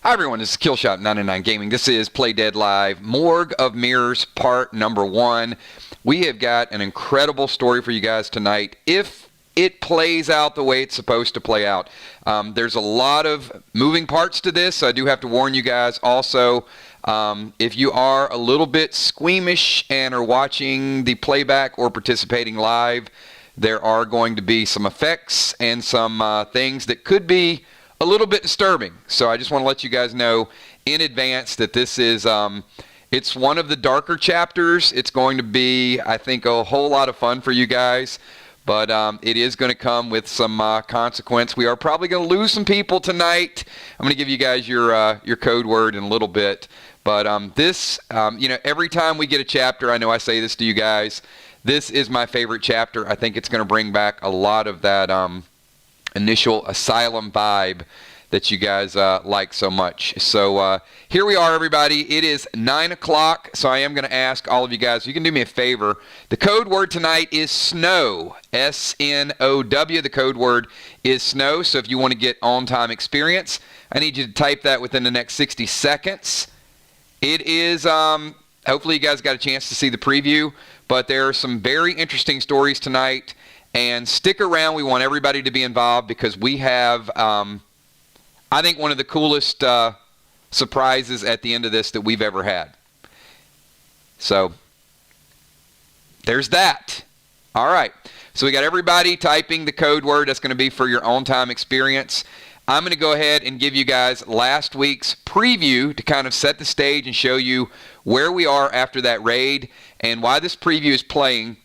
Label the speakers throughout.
Speaker 1: Hi everyone, this is Killshot99 Gaming. This is Play Dead Live, Morgue of Mirrors, part number 1. We have got an incredible story for you guys tonight. If it plays out the way it's supposed to play out. There's a lot of moving parts to this, so I do have to warn you guys also. If you are a little bit squeamish and are watching the playback or participating live, there are going to be some effects and some things that could be a little bit disturbing. So I just want to let you guys know in advance that this is it's one of the darker chapters. It's going to be, I think, a whole lot of fun for you guys, but it is going to come with some consequence. We are probably going to lose some people tonight. I'm going to give you guys your code word in a little bit, but this every time we get a chapter, I know I say this to you guys, this is my favorite chapter. I think it's going to bring back a lot of that initial Asylum vibe that you guys like so much. So here we are, everybody. It is 9 o'clock, so I am going to ask all of you guys, you can do me a favor. The code word tonight is snow, S-N-O-W. The code word is snow, so if you want to get on-time experience, I need you to type that within the next 60 seconds. It is, hopefully you guys got a chance to see the preview, but there are some very interesting stories tonight. And stick around. We want everybody to be involved because we have, I think, one of the coolest surprises at the end of this that we've ever had. So, there's that. All right. So we got everybody typing the code word. That's going to be for your on-time experience. I'm going to go ahead and give you guys last week's preview to kind of set the stage and show you where we are after that raid and why this preview is playing.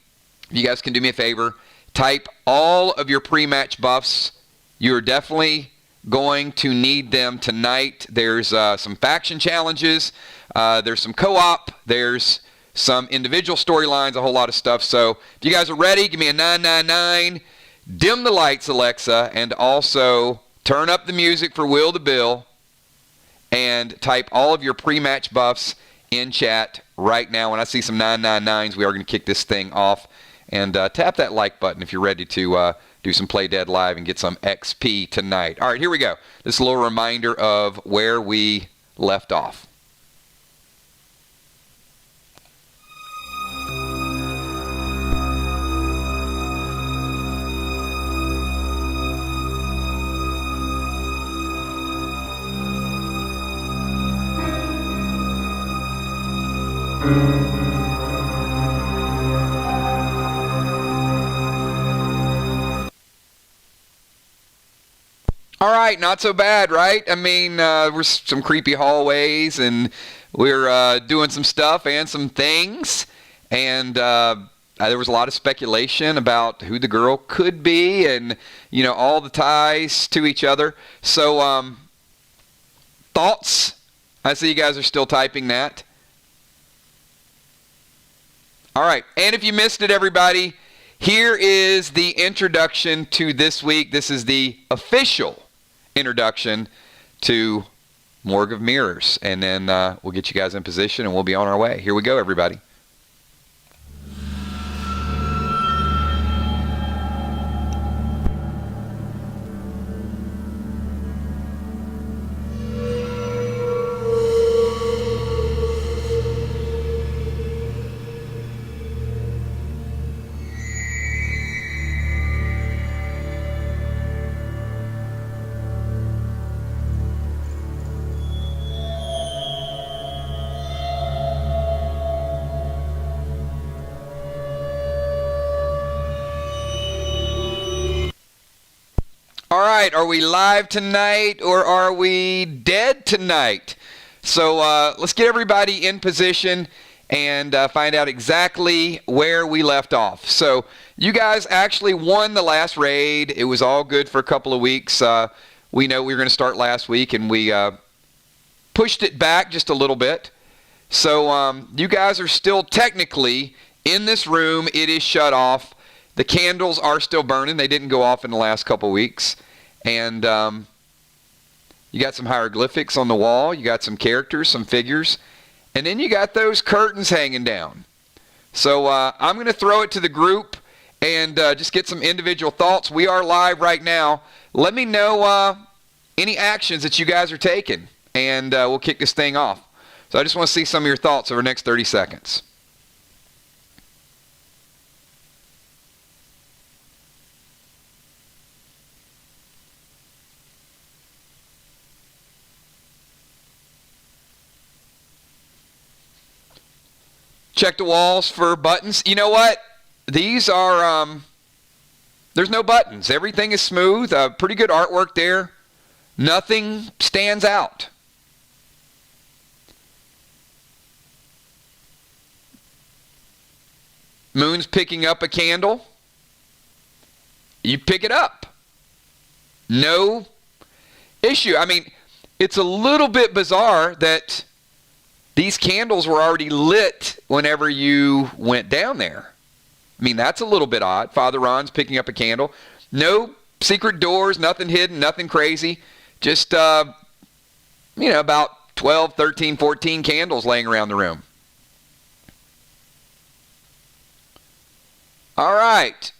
Speaker 1: If you guys can do me a favor, type all of your pre-match buffs. You're definitely going to need them tonight. There's some faction challenges. There's some co-op. There's some individual storylines, a whole lot of stuff. So if you guys are ready, give me a 999. Dim the lights, Alexa, and also turn up the music for Will the Bill. And type all of your pre-match buffs in chat right now. When I see some 999s, we are going to kick this thing off. And tap that like button if you're ready to do some Play Dead Live and get some XP tonight. All right, here we go. This is a little reminder of where we left off. All right, not so bad, right? I mean, we're some creepy hallways, and we're doing some stuff and some things, and there was a lot of speculation about who the girl could be, and all the ties to each other. So, thoughts? I see you guys are still typing that. All right, and if you missed it, everybody, here is the introduction to this week. This is the official introduction to Morgue of Mirrors, and then we'll get you guys in position and we'll be on our way. Here we go, everybody. All right, are we live tonight or are we dead tonight? So let's get everybody in position and find out exactly where we left off. So you guys actually won the last raid. It was all good for a couple of weeks. We know we were going to start last week, and we pushed it back just a little bit. So you guys are still technically in this room. It is shut off. The candles are still burning. They didn't go off in the last couple weeks. And you got some hieroglyphics on the wall. You got some characters, some figures. And then you got those curtains hanging down. So I'm going to throw it to the group and just get some individual thoughts. We are live right now. Let me know any actions that you guys are taking. and we'll kick this thing off. So I just want to see some of your thoughts over the next 30 seconds. Check the walls for buttons. You know what? These are, there's no buttons. Everything is smooth. Pretty good artwork there. Nothing stands out. Moon's picking up a candle. You pick it up. No issue. I mean, it's a little bit bizarre that these candles were already lit whenever you went down there. I mean, that's a little bit odd. Father Ron's picking up a candle. No secret doors, nothing hidden, nothing crazy. Just, about 12, 13, 14 candles laying around the room. All right.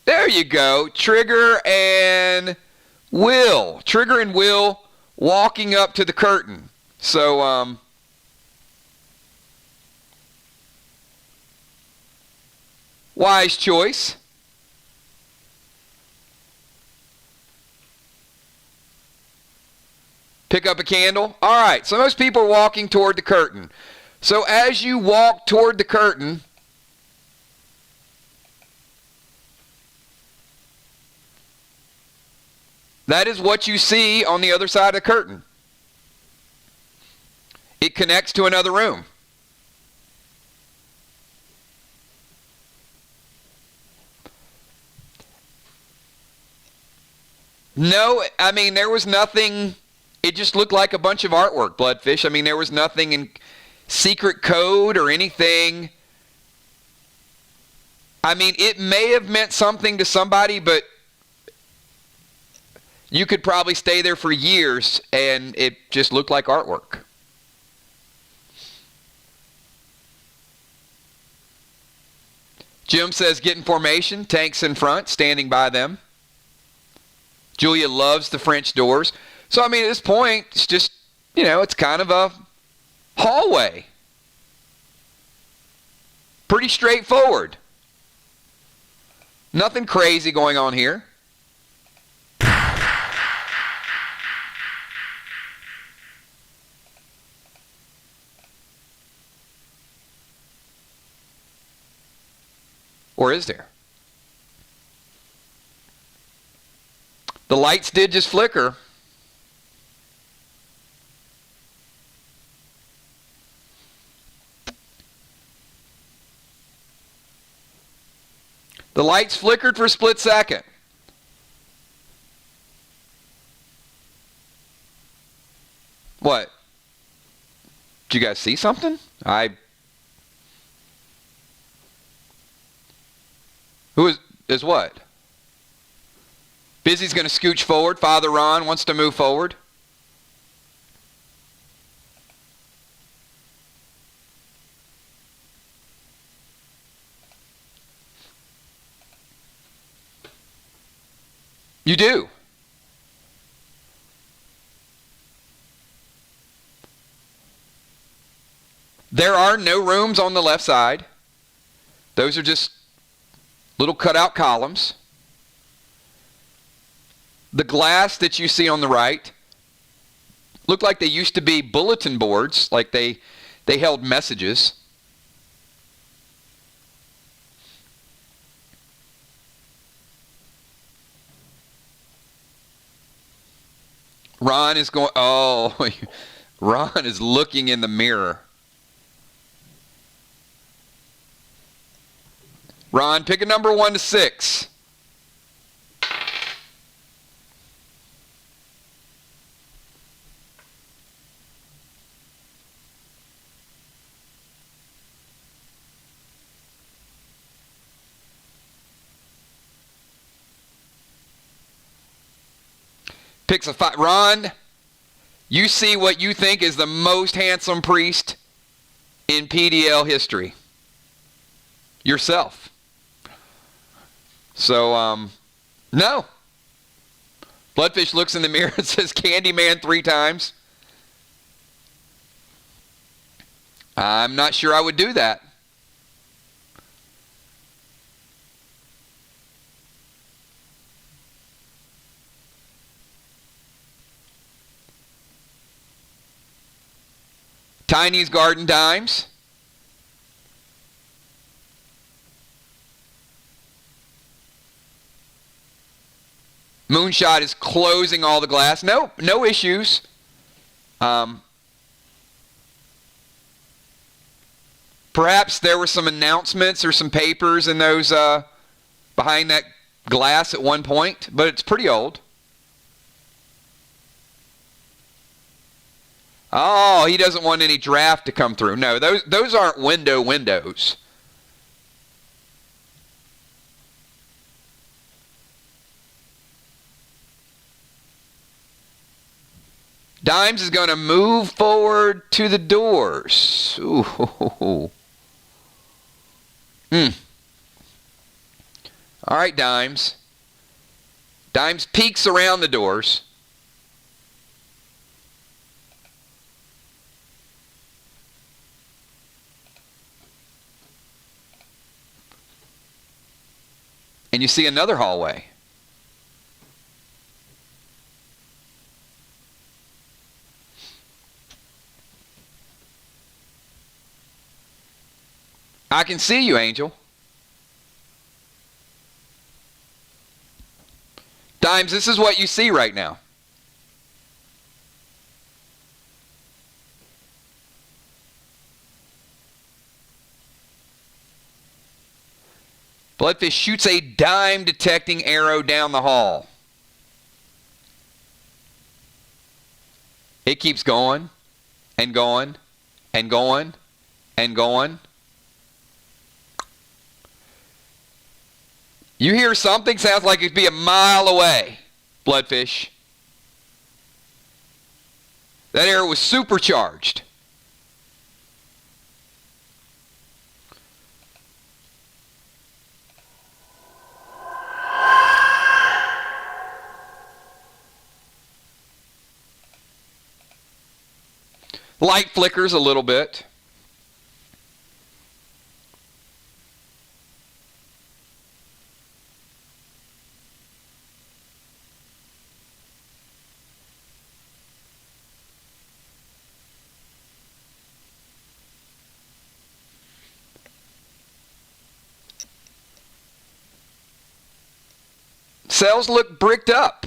Speaker 1: There you go. Trigger and Will. Trigger and Will walking up to the curtain. So, wise choice. Pick up a candle. All right, so most people are walking toward the curtain. So as you walk toward the curtain, that is what you see on the other side of the curtain. It connects to another room. No, I mean, there was nothing. It just looked like a bunch of artwork, Bloodfish. I mean, there was nothing in secret code or anything. I mean, it may have meant something to somebody, but you could probably stay there for years and it just looked like artwork. Jim says, get in formation, tanks in front, standing by them. Julia loves the French doors. So, I mean, at this point, it's just, it's kind of a hallway. Pretty straightforward. Nothing crazy going on here. Or is there? The lights did just flicker. The lights flickered for a split second. What? Did you guys see something? Who is what? Busy's going to scooch forward. Father Ron wants to move forward. You do. There are no rooms on the left side. Those are just little cutout columns. The glass that you see on the right look like they used to be bulletin boards, like they held messages. Ron is going, Ron is looking in the mirror. Ron, pick a number 1 to 6. Picks a 5. Ron, you see what you think is the most handsome priest in PDL history. Yourself. So, no. Bloodfish looks in the mirror and says Candyman 3 times. I'm not sure I would do that. Tiny's Garden Dimes. Moonshot is closing all the glass. Nope, no issues. Perhaps there were some announcements or some papers in those behind that glass at one point, but it's pretty old. Oh, he doesn't want any draft to come through. No, those aren't windows. Dimes is going to move forward to the doors. Ooh. All right, Dimes. Dimes peeks around the doors. And you see another hallway. I can see you, Angel. Dimes, this is what you see right now. Bloodfish shoots a dime detecting arrow down the hall. It keeps going and going and going and going. You hear something, sounds like it'd be a mile away, Bloodfish. That arrow was supercharged. Light flickers a little bit. Cells look bricked up.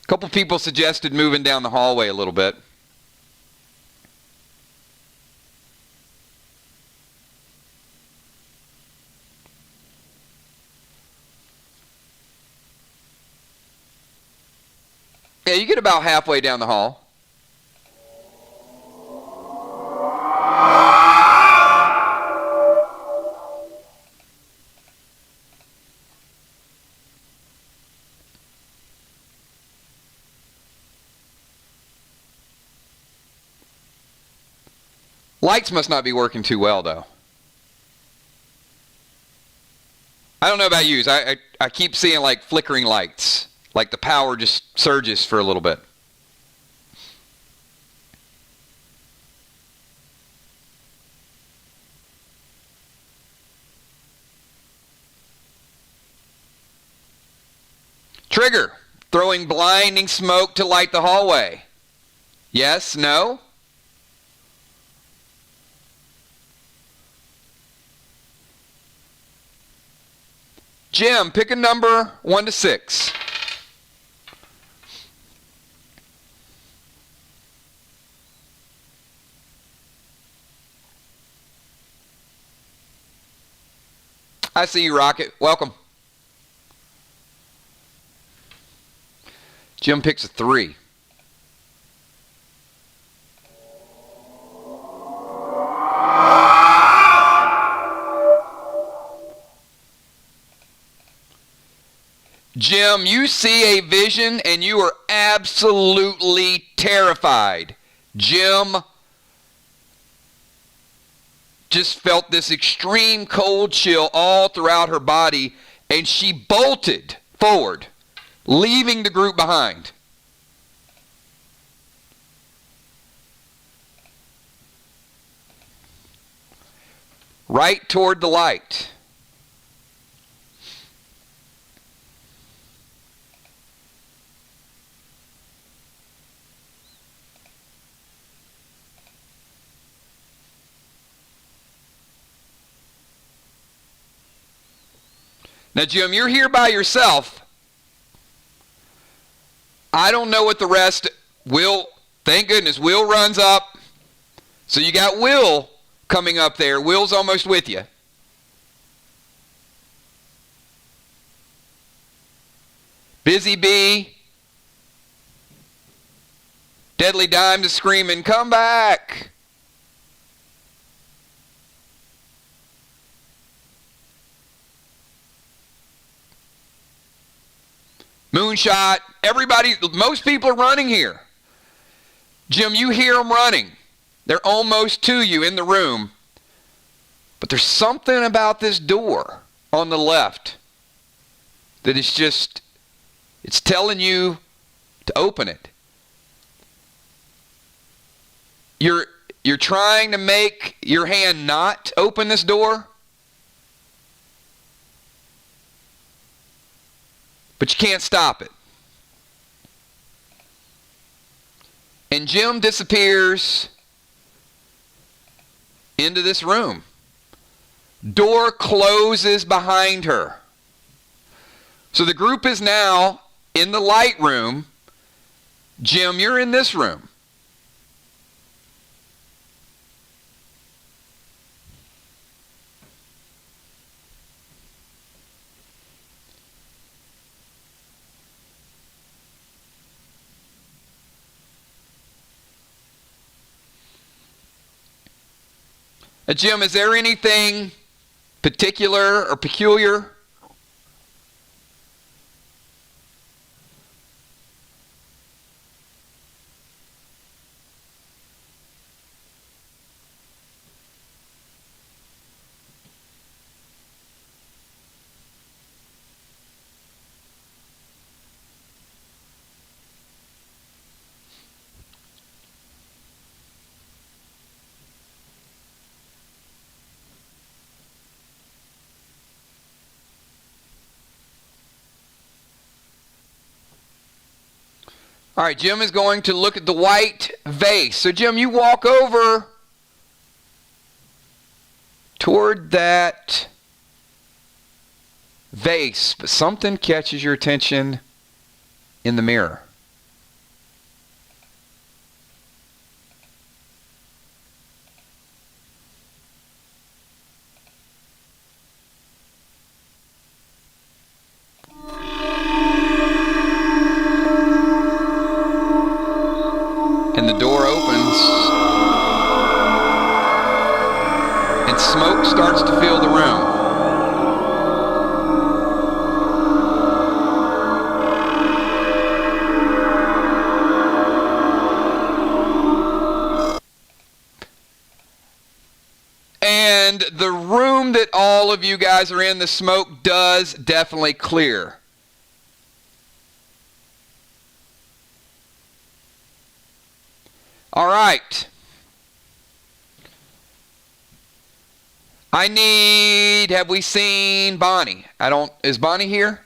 Speaker 1: A couple people suggested moving down the hallway a little bit. Yeah, you get about halfway down the hall. Lights must not be working too well, though. I don't know about you. I keep seeing like flickering lights. Like the power just surges for a little bit. Trigger, throwing blinding smoke to light the hallway. Yes, no? Jim, pick a number 1 to 6. I see you, Rocket. Welcome. Jim picks a 3. Jim, you see a vision and you are absolutely terrified. Jim just felt this extreme cold chill all throughout her body, and she bolted forward, leaving the group behind. Right toward the light. Now, Jim, you're here by yourself. I don't know what the rest will. Thank goodness, Will runs up. So you got Will coming up there. Will's almost with you. Busy Bee. Deadly Dime is screaming, "Come back!" Moonshot, everybody, most people are running here. Jim, you hear them running. They're almost to you in the room. But there's something about this door on the left that is just, it's telling you to open it. You're trying to make your hand not open this door, but you can't stop it. And Jim disappears into this room. Door closes behind her. So the group is now in the light room. Jim, you're in this room. Jim, is there anything particular or peculiar? All right, Jim is going to look at the white vase. So, Jim, you walk over toward that vase, but something catches your attention in the mirror. And the door opens, and smoke starts to fill the room. And the room that all of you guys are in, the smoke does definitely clear. All right. Have we seen Bonnie? Is Bonnie here?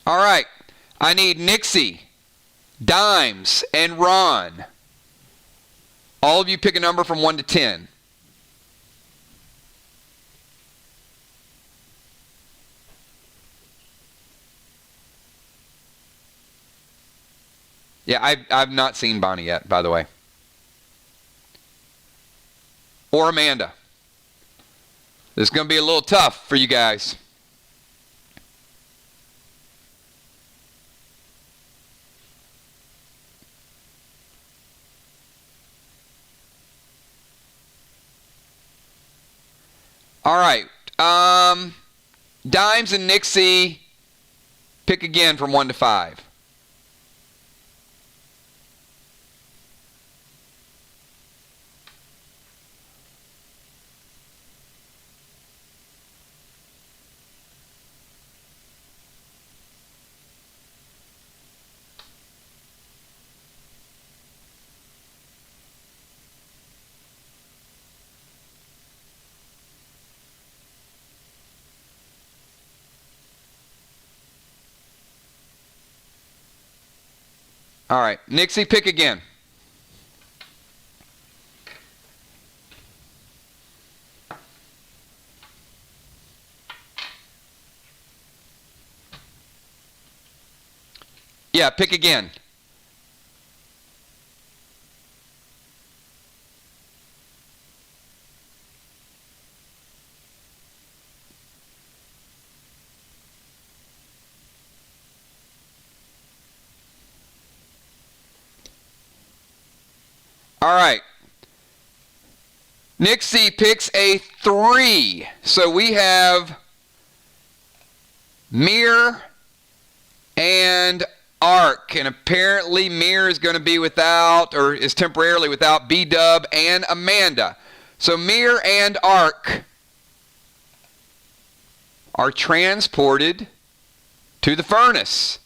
Speaker 1: All right. I need Nixie, Dimes, and Ron. All of you pick a number from 1 to 10. Yeah, I've not seen Bonnie yet, by the way. Or Amanda. This is going to be a little tough for you guys. All right. Dimes and Nixie, pick again from 1 to 5. All right. Nixie, pick again. Yeah, pick again. All right. Nixie picks a 3. So we have Mirror and Arc. And apparently Mirror is going to be without, or is temporarily without, B-Dub and Amanda. So Mirror and Arc are transported to the furnace.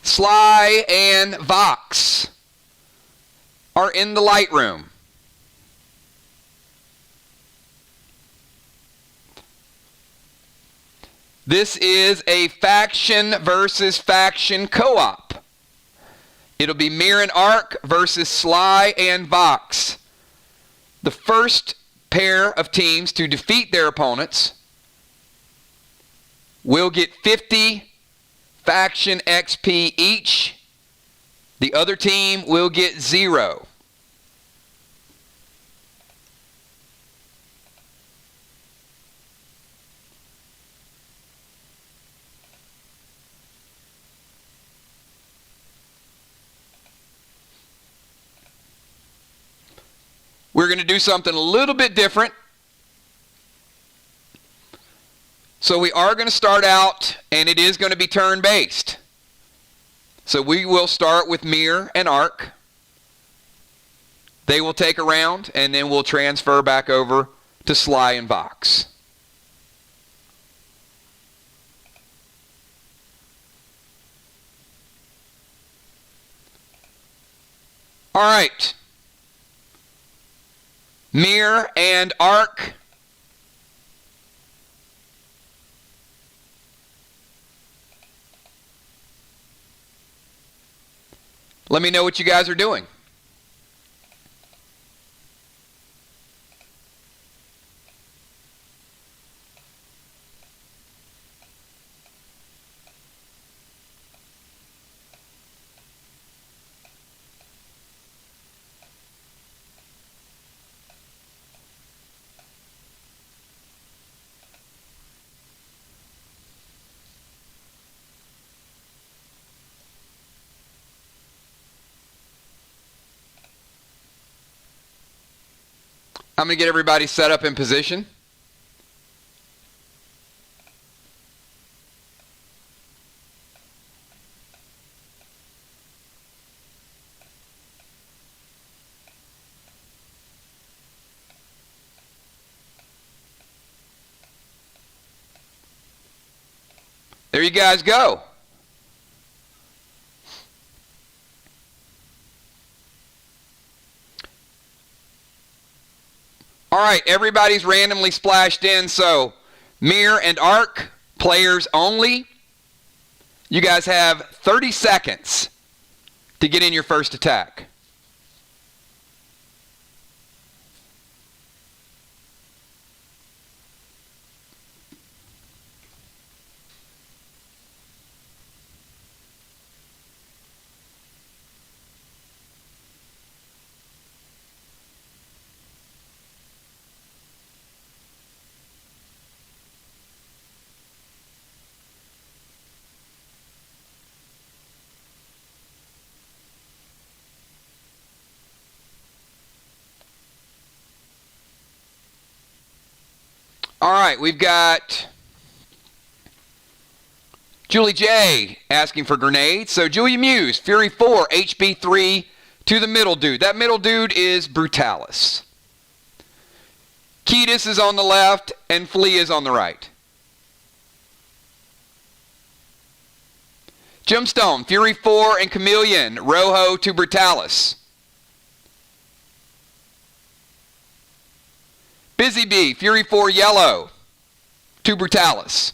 Speaker 1: Sly and Vox are in the light room. This is a faction versus faction co-op. It'll be Mirror and Arc versus Sly and Vox. The first pair of teams to defeat their opponents will get 50 faction XP each. The other team will get 0. We're going to do something a little bit different. So we are going to start out, and it is going to be turn-based. So we will start with Mirror and Arc. They will take a round, and then we'll transfer back over to Sly and Vox. All right. Mirror and Arc. Let me know what you guys are doing. I'm going to get everybody set up in position. There you guys go. All right, everybody's randomly splashed in, so Mirror and Arc, players only. You guys have 30 seconds to get in your first attack. All right, we've got Julie J asking for grenades. So Julia Muse, Fury 4, HB 3 to the middle dude. That middle dude is Brutalis. Ketis is on the left and Flea is on the right. Gemstone, Fury 4 and Chameleon, Rojo to Brutalis. Busy Bee, Fury 4 yellow to Brutalis.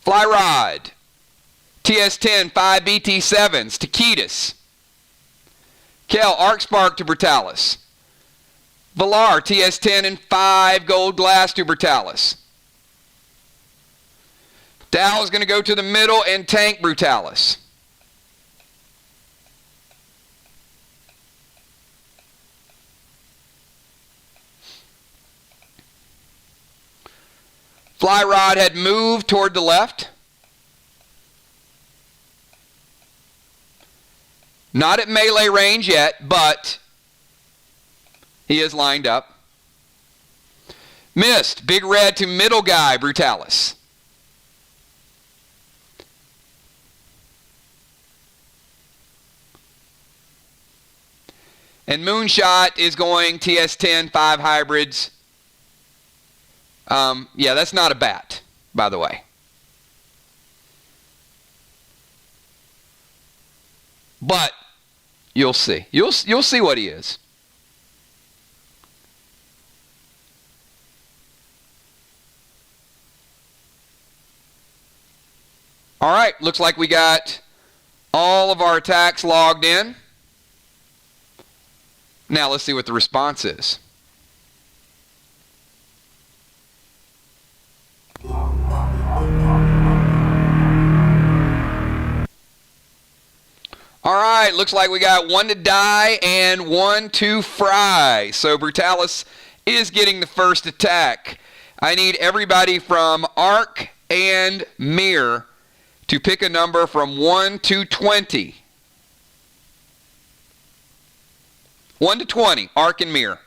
Speaker 1: Flyrod, TS10, 5 BT7s to Ketis. Kel, Arc Spark to Brutalis. Valar, TS10 and 5 gold glass to Brutalis. Dow is going to go to the middle and tank Brutalis. Flyrod had moved toward the left. Not at melee range yet, but he is lined up. Mist, Big Red to middle guy, Brutalis. And Moonshot is going TS10, 5 hybrids. Yeah, that's not a bat, by the way. But you'll see. You'll see what he is. All right, looks like we got all of our attacks logged in. Now let's see what the response is. All right, looks like we got 1 to die and 1 to fry. So Brutalis is getting the first attack. I need everybody from Arc and Mirror to pick a number from 1 to 20. 1 to 20, Arc and Mirror.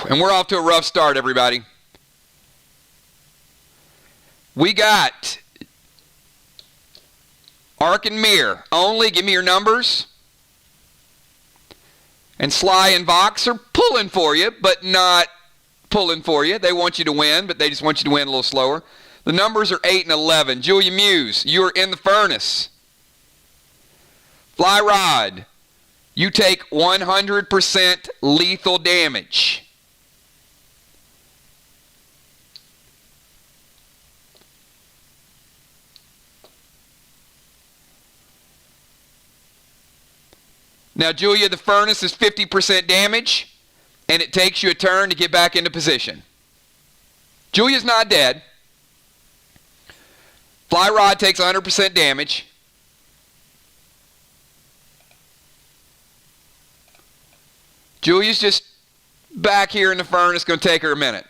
Speaker 1: And we're off to a rough start, everybody. We got Arc and Mirror. Only give me your numbers. And Sly and Vox are pulling for you, but not pulling for you. They want you to win, but they just want you to win a little slower. The numbers are 8 and 11. Julia Muse, you are in the furnace. Flyrod, you take 100% lethal damage. Now, Julia, the furnace is 50% damage, and it takes you a turn to get back into position. Julia's not dead. Flyrod takes 100% damage. Julia's just back here in the furnace, going to take her a minute.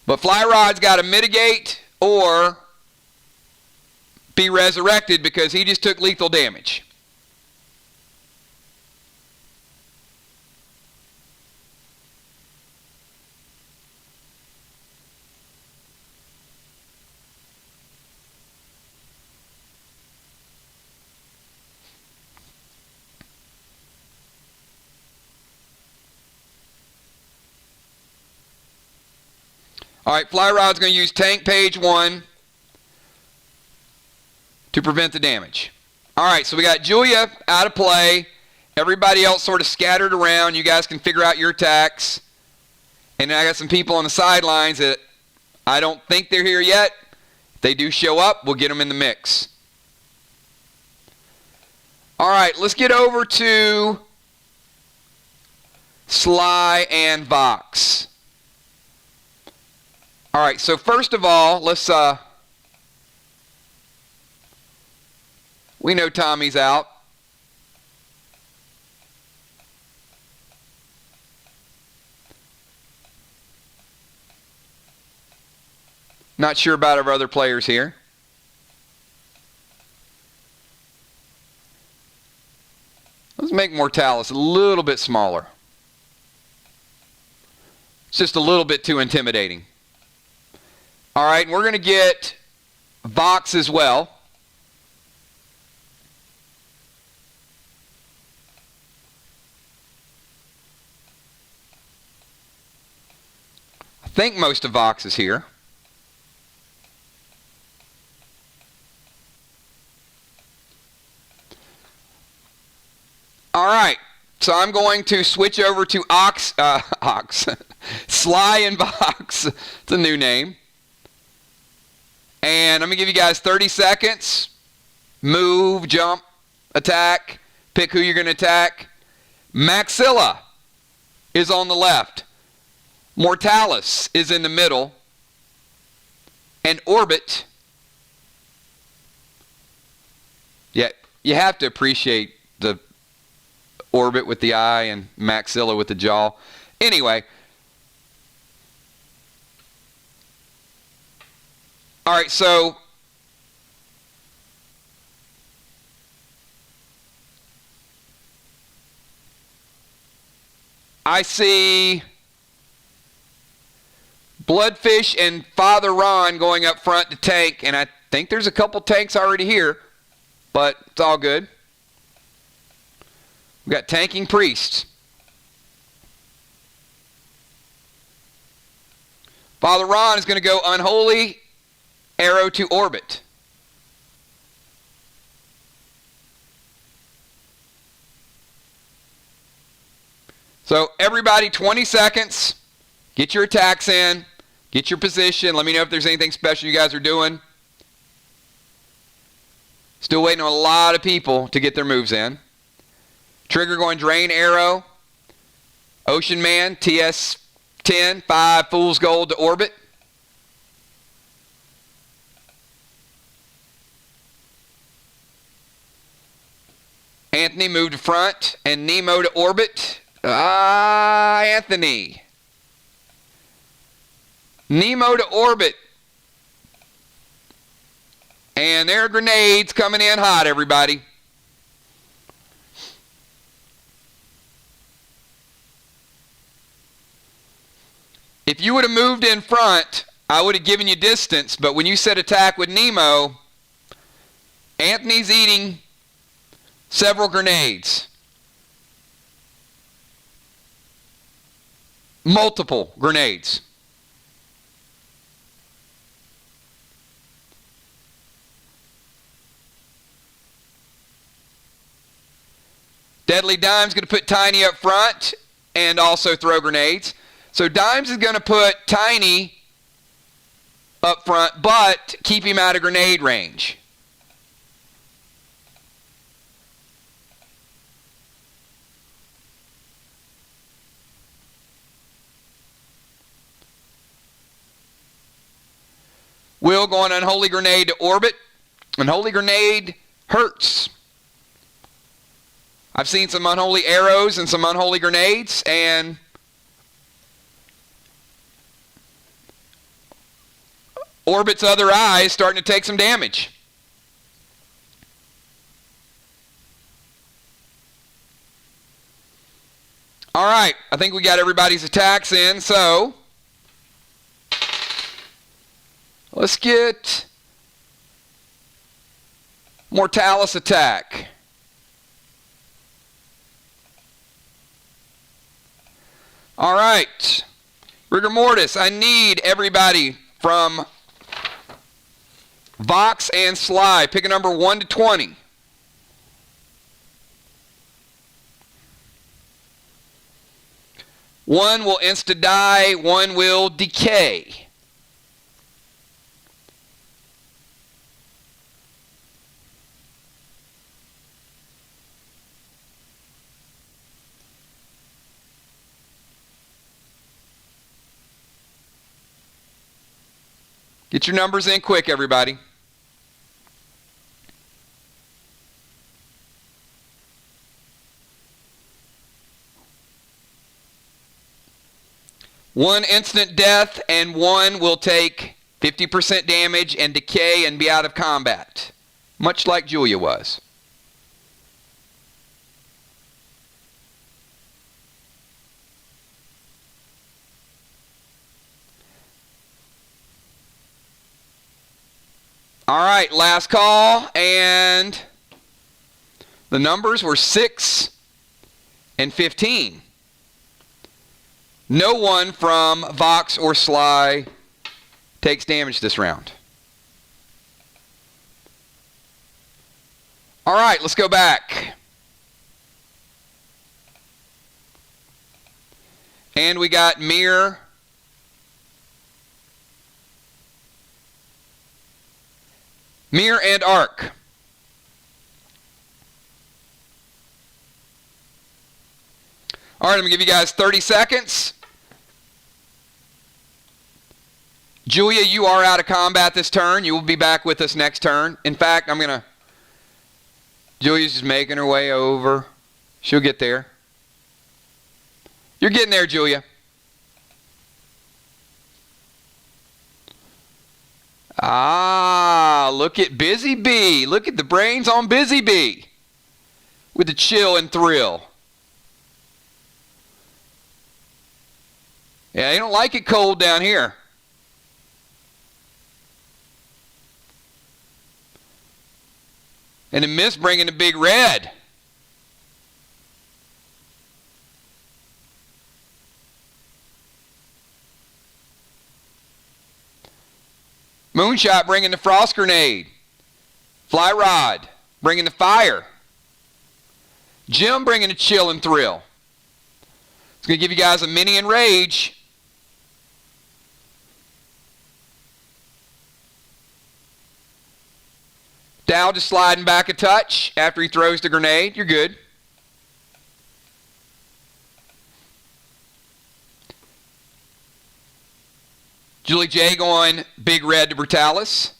Speaker 1: But Flyrod's got to mitigate or be resurrected because he just took lethal damage. All right, Flyrod's going to use tank page 1 to prevent the damage. All right, so we got Julia out of play. Everybody else sort of scattered around. You guys can figure out your attacks. And then I got some people on the sidelines that I don't think they're here yet. If they do show up, we'll get them in the mix. All right, let's get over to Sly and Vox. All right, so first of all, let's we know Tommy's out. Not sure about our other players here. Let's make Mortalis a little bit smaller. It's just a little bit too intimidating. All right, and we're going to get Vox as well. I think most of Vox is here. All right, so I'm going to switch over to Sly and Vox. It's a new name. And I'm going to give you guys 30 seconds. Move, jump, attack, pick who you're going to attack. Maxilla is on the left. Mortalis is in the middle. And Orbit. Yeah, you have to appreciate the Orbit with the eye and Maxilla with the jaw. Anyway. All right, so I see Bloodfish and Father Ron going up front to tank, and I think there's a couple tanks already here, but it's all good. We got tanking priests. Father Ron is going to go Unholy Arrow to Orbit. So everybody 20 seconds. Get your attacks in. Get your position. Let me know if there's anything special you guys are doing. Still waiting on a lot of people to get their moves in. Trigger going Drain Arrow. Ocean Man, TS10, 5 Fool's Gold to Orbit. Anthony moved to front, and Nemo to Orbit. Anthony. Nemo to Orbit. And there are grenades coming in hot, everybody. If you would have moved in front, I would have given you distance, but when you said attack with Nemo, Anthony's eating several grenades. Multiple grenades. Deadly Dime's going to put Tiny up front and also throw grenades. So Dimes is going to put Tiny up front, but keep him out of grenade range. Will going Unholy Grenade to Orbit. Unholy Grenade hurts. I've seen some Unholy Arrows and some Unholy Grenades, and Orbit's other eye is starting to take some damage. All right, I think we got everybody's attacks in, so let's get Mortalis attack. All right, Rigor Mortis, I need everybody from Vox and Sly. Pick a number 1 to 20. One will insta-die, one will decay. Get your numbers in quick, everybody. One instant death and one will take 50% damage and decay and be out of combat. Much like Julia was. All right, last call, and the numbers were 6 and 15. No one from Vox or Sly takes damage this round. All right, let's go back. And we got Mir. Mir and Arc. All right, I'm going to give you guys 30 seconds. Julia, you are out of combat this turn. You will be back with us next turn. In fact, Julia's just making her way over. She'll get there. You're getting there, Julia. Ah, look at Busy Bee. Look at the brains on Busy Bee. With the chill and thrill. Yeah, they don't like it cold down here. And the Mist bringing the big red. Moonshot bringing the frost grenade. Fly Rod bringing the fire. Jim bringing the chill and thrill. It's going to give you guys a mini enrage. Dow just sliding back a touch after he throws the grenade. You're good. Julie J going big red to Brutalis.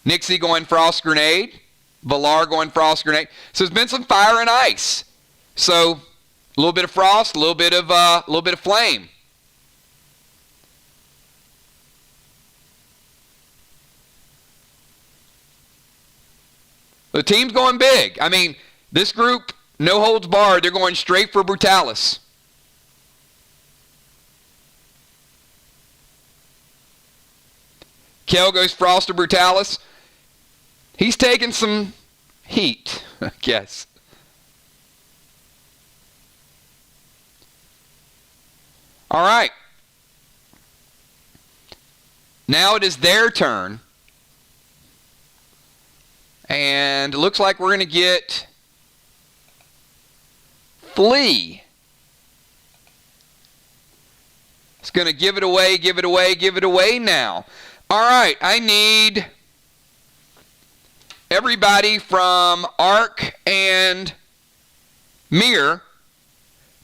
Speaker 1: Nixie going frost grenade. Valar going frost grenade. So there's been some fire and ice. So a little bit of frost, a little bit of flame. The team's going big. I mean, this group, no holds barred. They're going straight for Brutalis. Kel goes frost to Brutalis. He's taking some heat, I guess. All right. Now it is their turn. And it looks like we're going to get Flea. It's going to give it away, give it away, give it away now. All right, I need everybody from Arc and Mir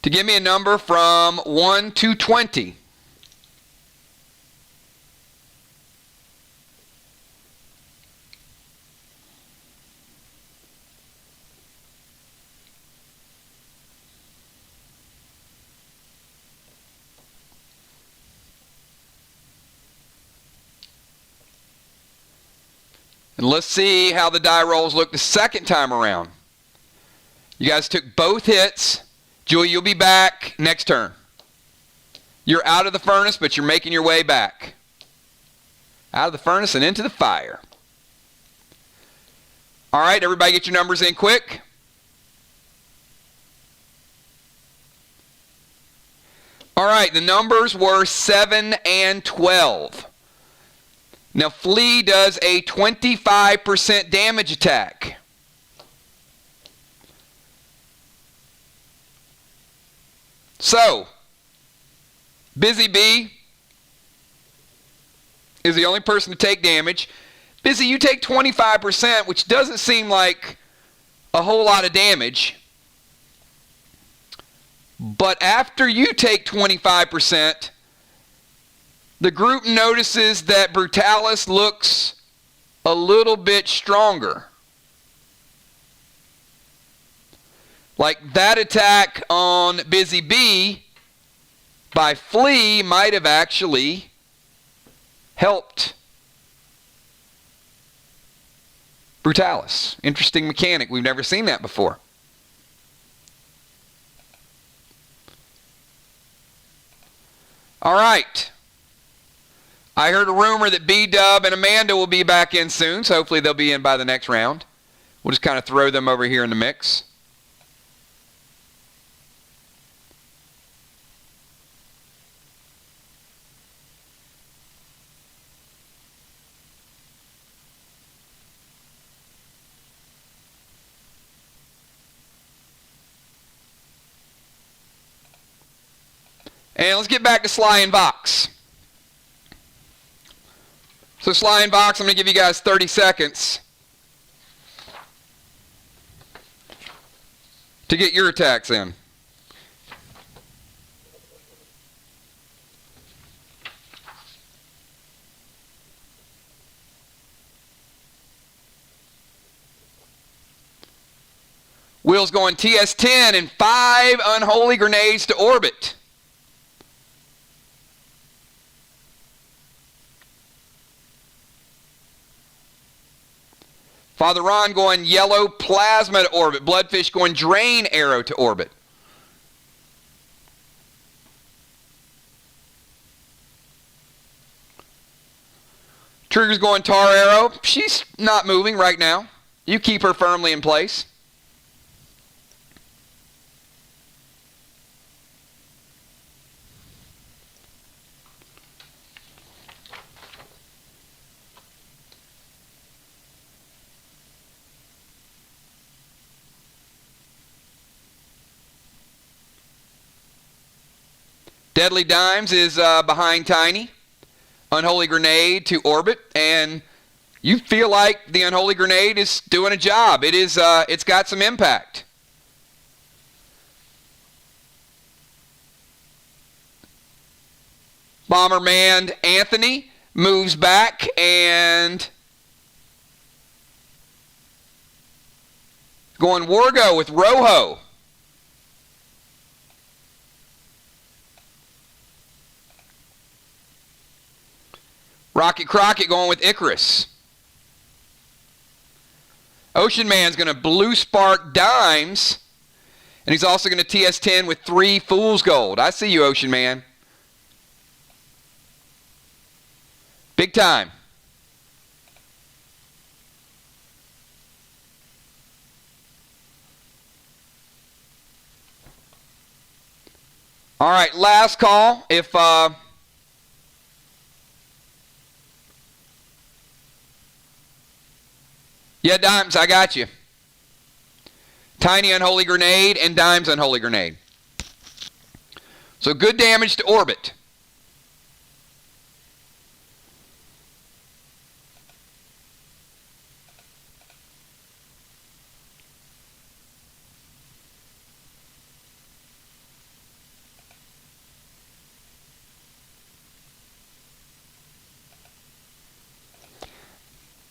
Speaker 1: to give me a number from 1 to 20. And let's see how the die rolls look the second time around. You guys took both hits. Julie, you'll be back next turn. You're out of the furnace, but you're making your way back. Out of the furnace and into the fire. All right, everybody get your numbers in quick. All right, the numbers were 7 and 12. Now, Flea does a 25% damage attack. So, Busy Bee is the only person to take damage. Busy, you take 25%, which doesn't seem like a whole lot of damage. But after you take 25%, the group notices that Brutalis looks a little bit stronger. Like that attack on Busy Bee by Flea might have actually helped Brutalis. Interesting mechanic. We've never seen that before. All right. I heard a rumor that B-Dub and Amanda will be back in soon, so hopefully they'll be in by the next round. We'll just kind of throw them over here in the mix. And let's get back to Sly and Vox. So Sly and Vox, I'm going to give you guys 30 seconds to get your attacks in. Will's going TS10 and 5 unholy grenades to orbit. Father Ron going yellow plasma to orbit. Bloodfish going drain arrow to orbit. Trigger's going tar arrow. She's not moving right now. You keep her firmly in place. Deadly Dimes is behind Tiny. Unholy Grenade to orbit, and you feel like the Unholy Grenade is doing a job. It is, it's got some impact. Bomberman Anthony moves back and going Wargo with Rojo. Rocket Crockett going with Icarus. Ocean Man's going to Blue Spark Dimes. And he's also going to TS10 with 3 Fool's Gold. I see you, Ocean Man. Big time. All right, last call. If... Yeah, Dimes, I got you. Tiny Unholy Grenade and Dimes Unholy Grenade. So good damage to orbit.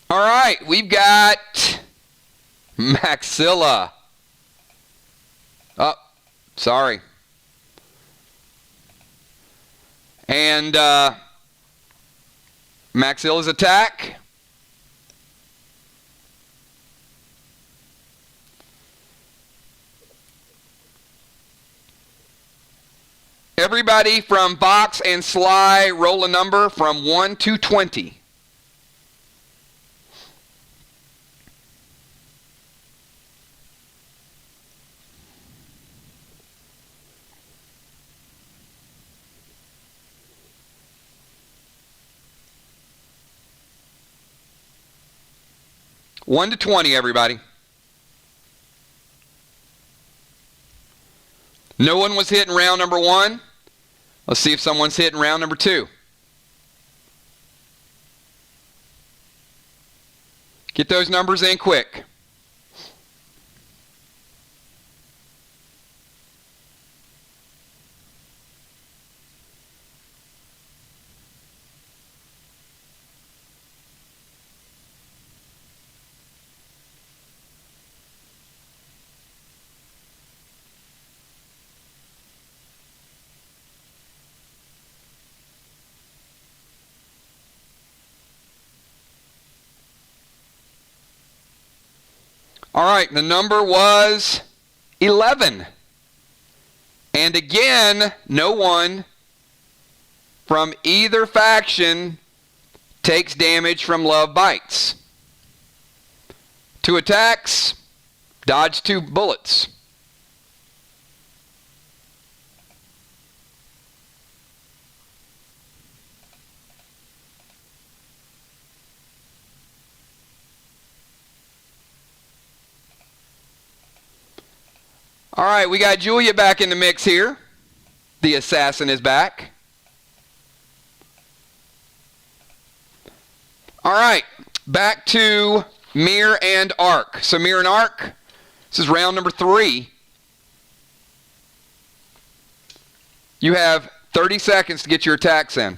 Speaker 1: All right, we've got Maxilla. Oh, sorry. And Maxilla's attack. Everybody from Vox and Sly roll a number from 1 to 20. One to 20, everybody. No one was hitting round number 1. Let's see if someone's hitting round number 2. Get those numbers in quick. All right, the number was 11. And again, no one from either faction takes damage from love bites. 2 attacks, dodge 2 bullets. All right, we got Julia back in the mix here. The assassin is back. All right, back to Mirror and Arc. So Mirror and Arc, this is round number 3. You have 30 seconds to get your attacks in.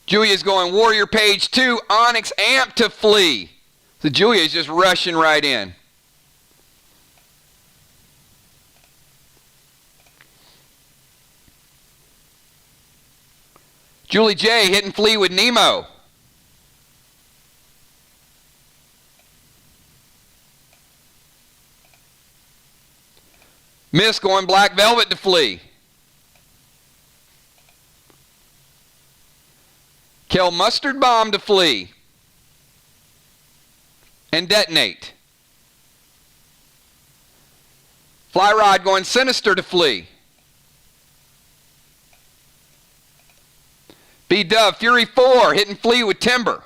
Speaker 1: Julia's going Warrior Page 2, Onyx Amp to flee. So Julia's just rushing right in. Julie J hitting flee with Nemo. Miss going Black Velvet to flee. Kill Mustard Bomb to flee. And detonate. Fly Rod going Sinister to flee. B Dove Fury 4 hitting flee with Timber.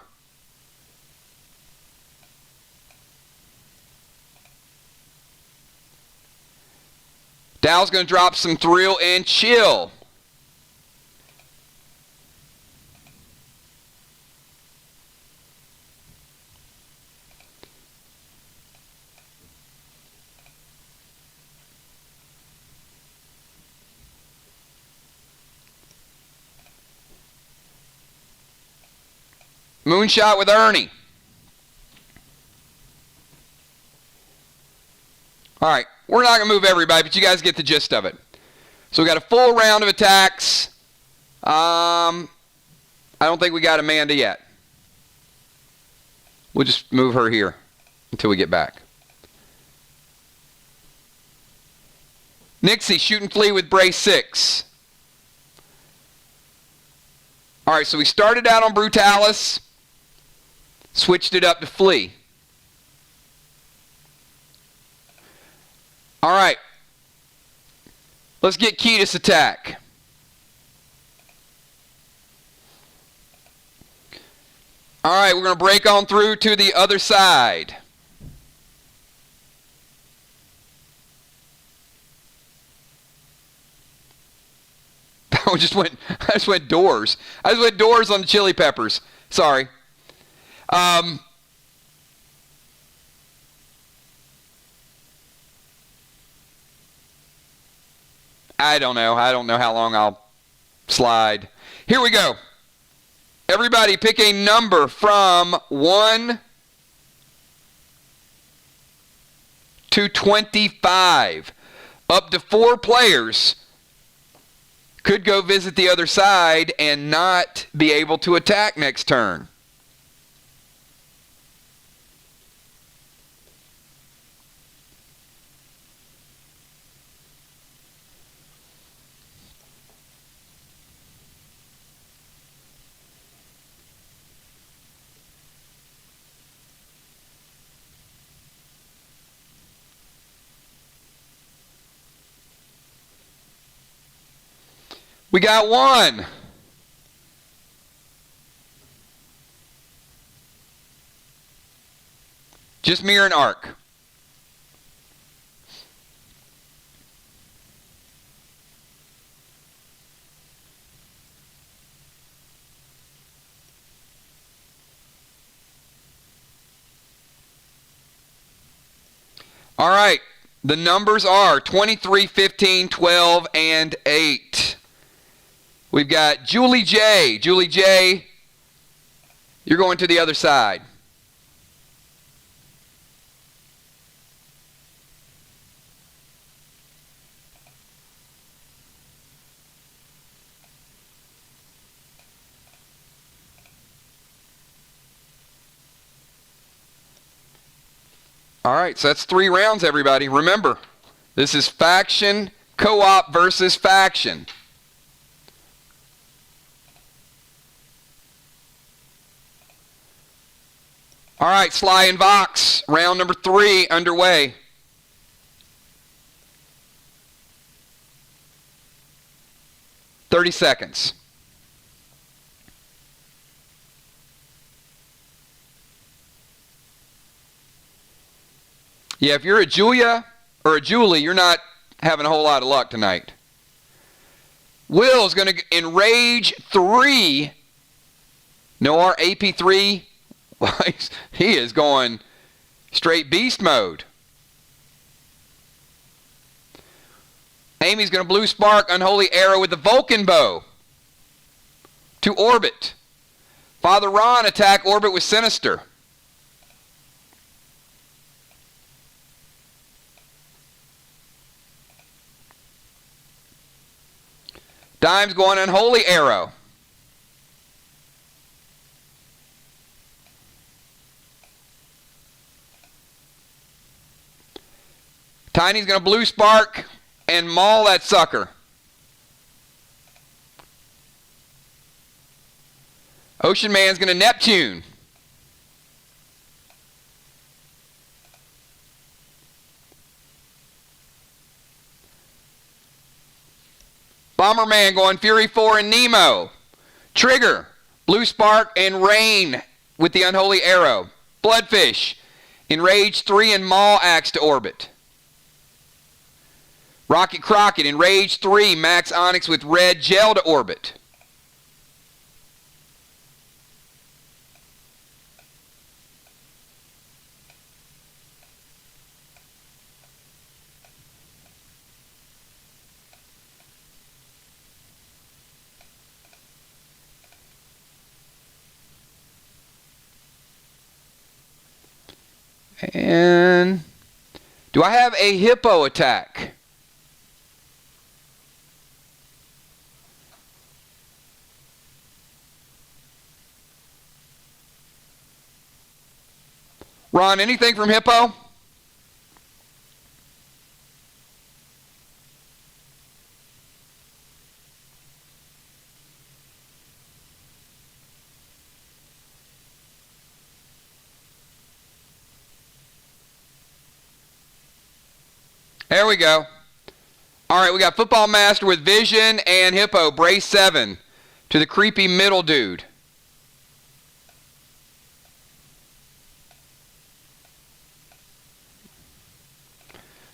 Speaker 1: Dow's going to drop some Thrill and Chill. Moonshot with Ernie. All right, we're not going to move everybody, but you guys get the gist of it. So we got a full round of attacks. I don't think we got Amanda yet. We'll just move her here until we get back. Nixie shooting flee with Brace 6. All right, so we started out on Brutalis. Switched it up to flee. All right. Let's get Ketis attack. All right, we're going to break on through to the other side. I just went doors. I just went doors on the Chili Peppers. Sorry. I don't know. I don't know how long I'll slide. Here we go. Everybody pick a number from 1 to 25. Up to 4 players could go visit the other side and not be able to attack next turn. We got 1. Just Mirror and Arc. All right. The numbers are 23, 15, 12, and 8. We've got Julie J. Julie J., you're going to the other side. All right, so that's 3 rounds, everybody. Remember, this is faction, co-op versus faction. All right, Sly and Vox, round number 3 underway. $30. Yeah, if you're a Julia or a Julie, you're not having a whole lot of luck tonight. Will's going to enrage 3. No, our AP3, he is going straight beast mode. Amy's going to blue spark unholy arrow with the Vulcan bow to orbit. Father Ron attack orbit with sinister. Dime's going unholy arrow. Tiny's going to blue spark and maul that sucker. Ocean Man's going to Neptune. Bomberman going Fury 4 and Nemo. Trigger, blue spark and rain with the unholy arrow. Bloodfish, enrage 3 and maul axe to orbit. Rocket Crockett, enrage 3, max onyx with red gel to orbit. And do I have a hippo attack? Ron, anything from hippo? There we go. All right, we got Football Master with Vision and Hippo. Brace 7 to the creepy middle dude.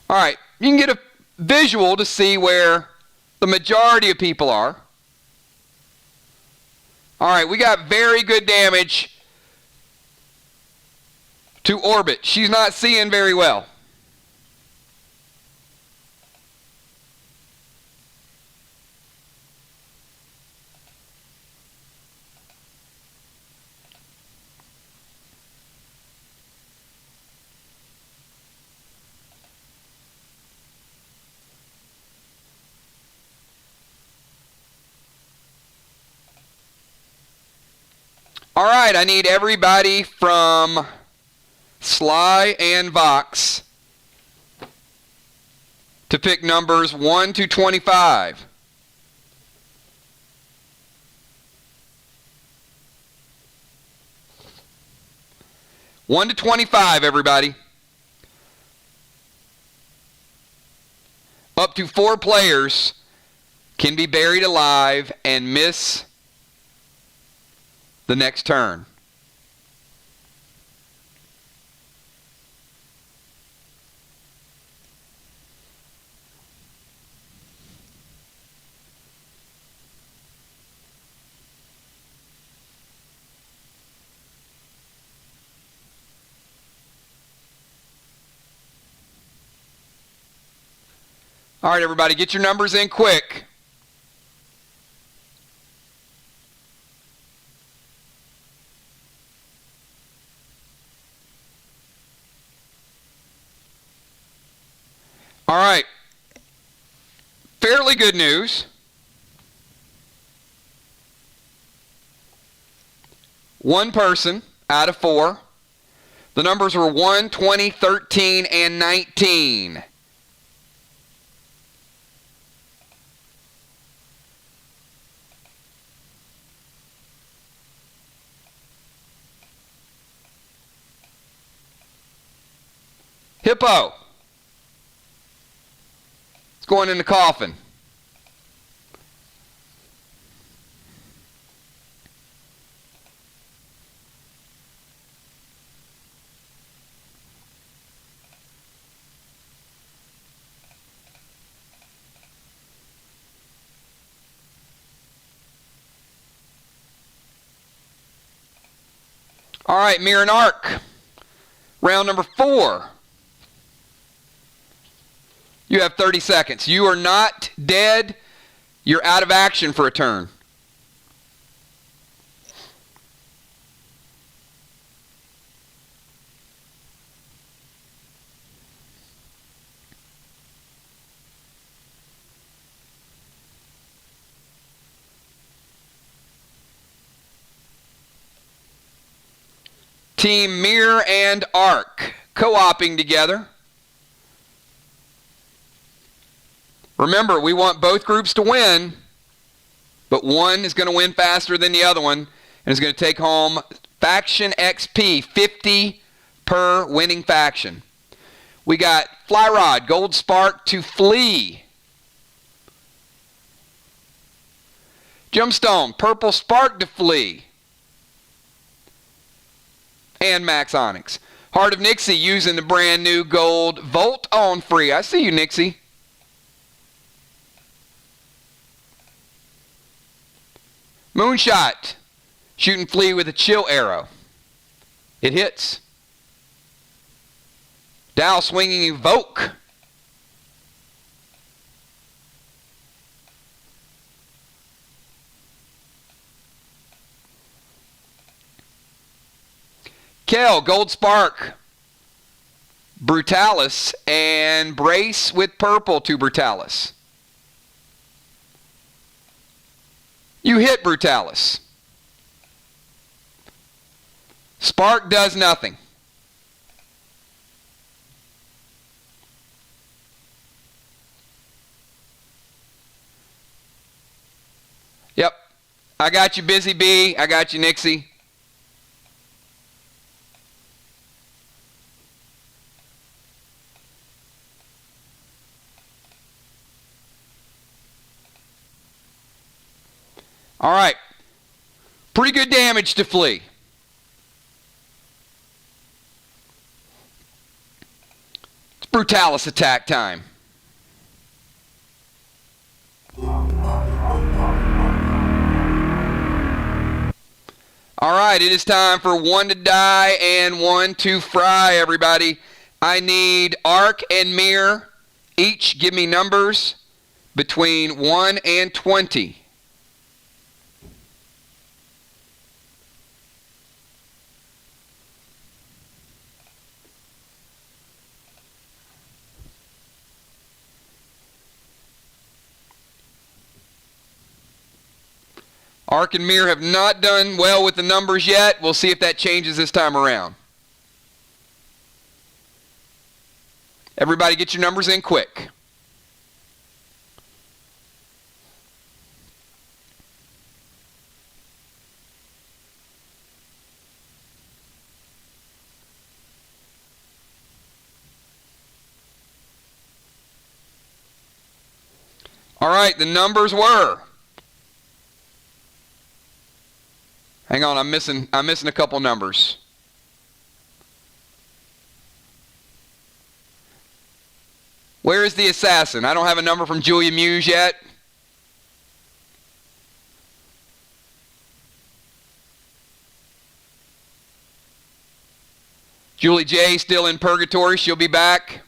Speaker 1: All right, you can get a visual to see where the majority of people are. All right, we got very good damage to Orbit. She's not seeing very well. All right, I need everybody from Sly and Vox to pick numbers 1 to 25. One to 25, everybody. Up to 4 players can be buried alive and miss the next turn. All right, everybody, get your numbers in quick. All right. Fairly good news. One person out of 4. The numbers were 1, 20, 13, and 19. Hippo. It's going in the coffin. All right, mirror and arc. Round number 4. You have 30 seconds. You are not dead. You're out of action for a turn. Team Mirror and Arc co-oping together. Remember, we want both groups to win, but one is going to win faster than the other one and is going to take home faction XP, 50 per winning faction. We got Fly Rod, Gold Spark to Flee. Gemstone, Purple Spark to Flee. And Max Onyx. Heart of Nixie using the brand new gold Volt on free. I see you, Nixie. Moonshot, shooting Flea with a chill arrow. It hits. Dow swinging Evoke. Kel, Gold Spark, Brutalis, and Brace with purple to Brutalis. You hit Brutalis. Spark does nothing. Yep. I got you, Busy Bee. I got you, Nixie. All right. Pretty good damage to Flea. It's Brutalis attack time. All right, it is time for one to die and one to fry, everybody. I need Arc and Mirror. Each give me numbers between 1 and 20. Arc and Mirror have not done well with the numbers yet. We'll see if that changes this time around. Everybody get your numbers in quick. All right, the numbers were. Hang on, I'm missing a couple numbers. Where is the assassin? I don't have a number from Julia Muse yet. Julie J still in purgatory. She'll be back.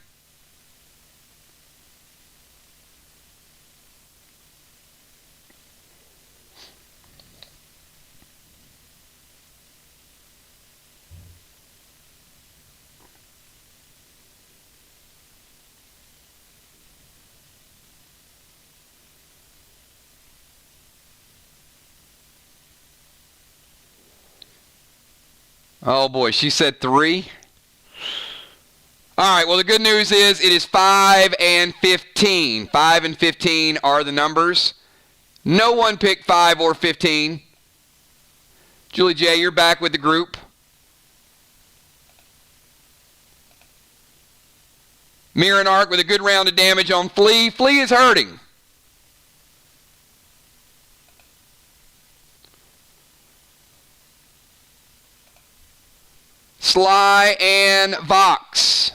Speaker 1: Oh boy, she said 3. All right, well the good news is it is 5 and 15. 5 and 15 are the numbers. No one picked 5 or 15. Julie J., you're back with the group. Mirror and Arc with a good round of damage on Flea. Flea is hurting. Sly and Vox.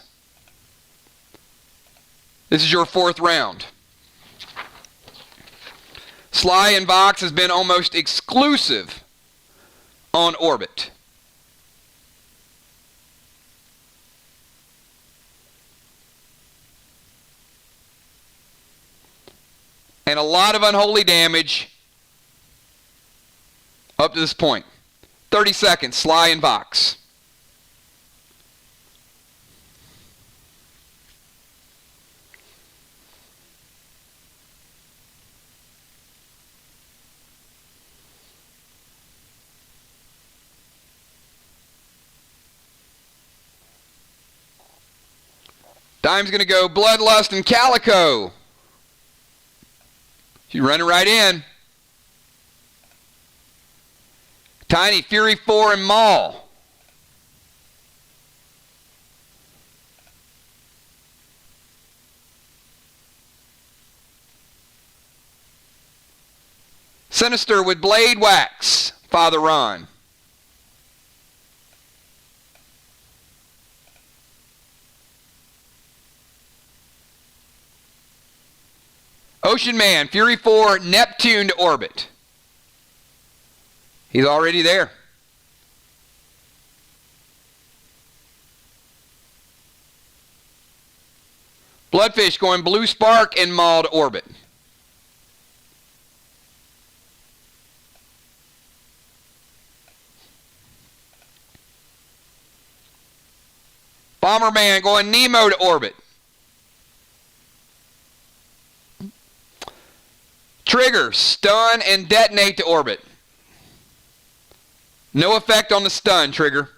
Speaker 1: This is your 4th round. Sly and Vox has been almost exclusive on Orbit. And a lot of unholy damage up to this point. 30 seconds, Sly and Vox. Dime's going to go Bloodlust and Calico. She's running right in. Tiny, Fury 4, and Maul. Sinister with Blade Wax, Father Ron. Ocean Man, Fury 4, Neptune to Orbit. He's already there. Bloodfish going Blue Spark and Maul to Orbit. Bomberman going Nemo to Orbit. Trigger, Stun, and Detonate to Orbit. No effect on the stun, Trigger.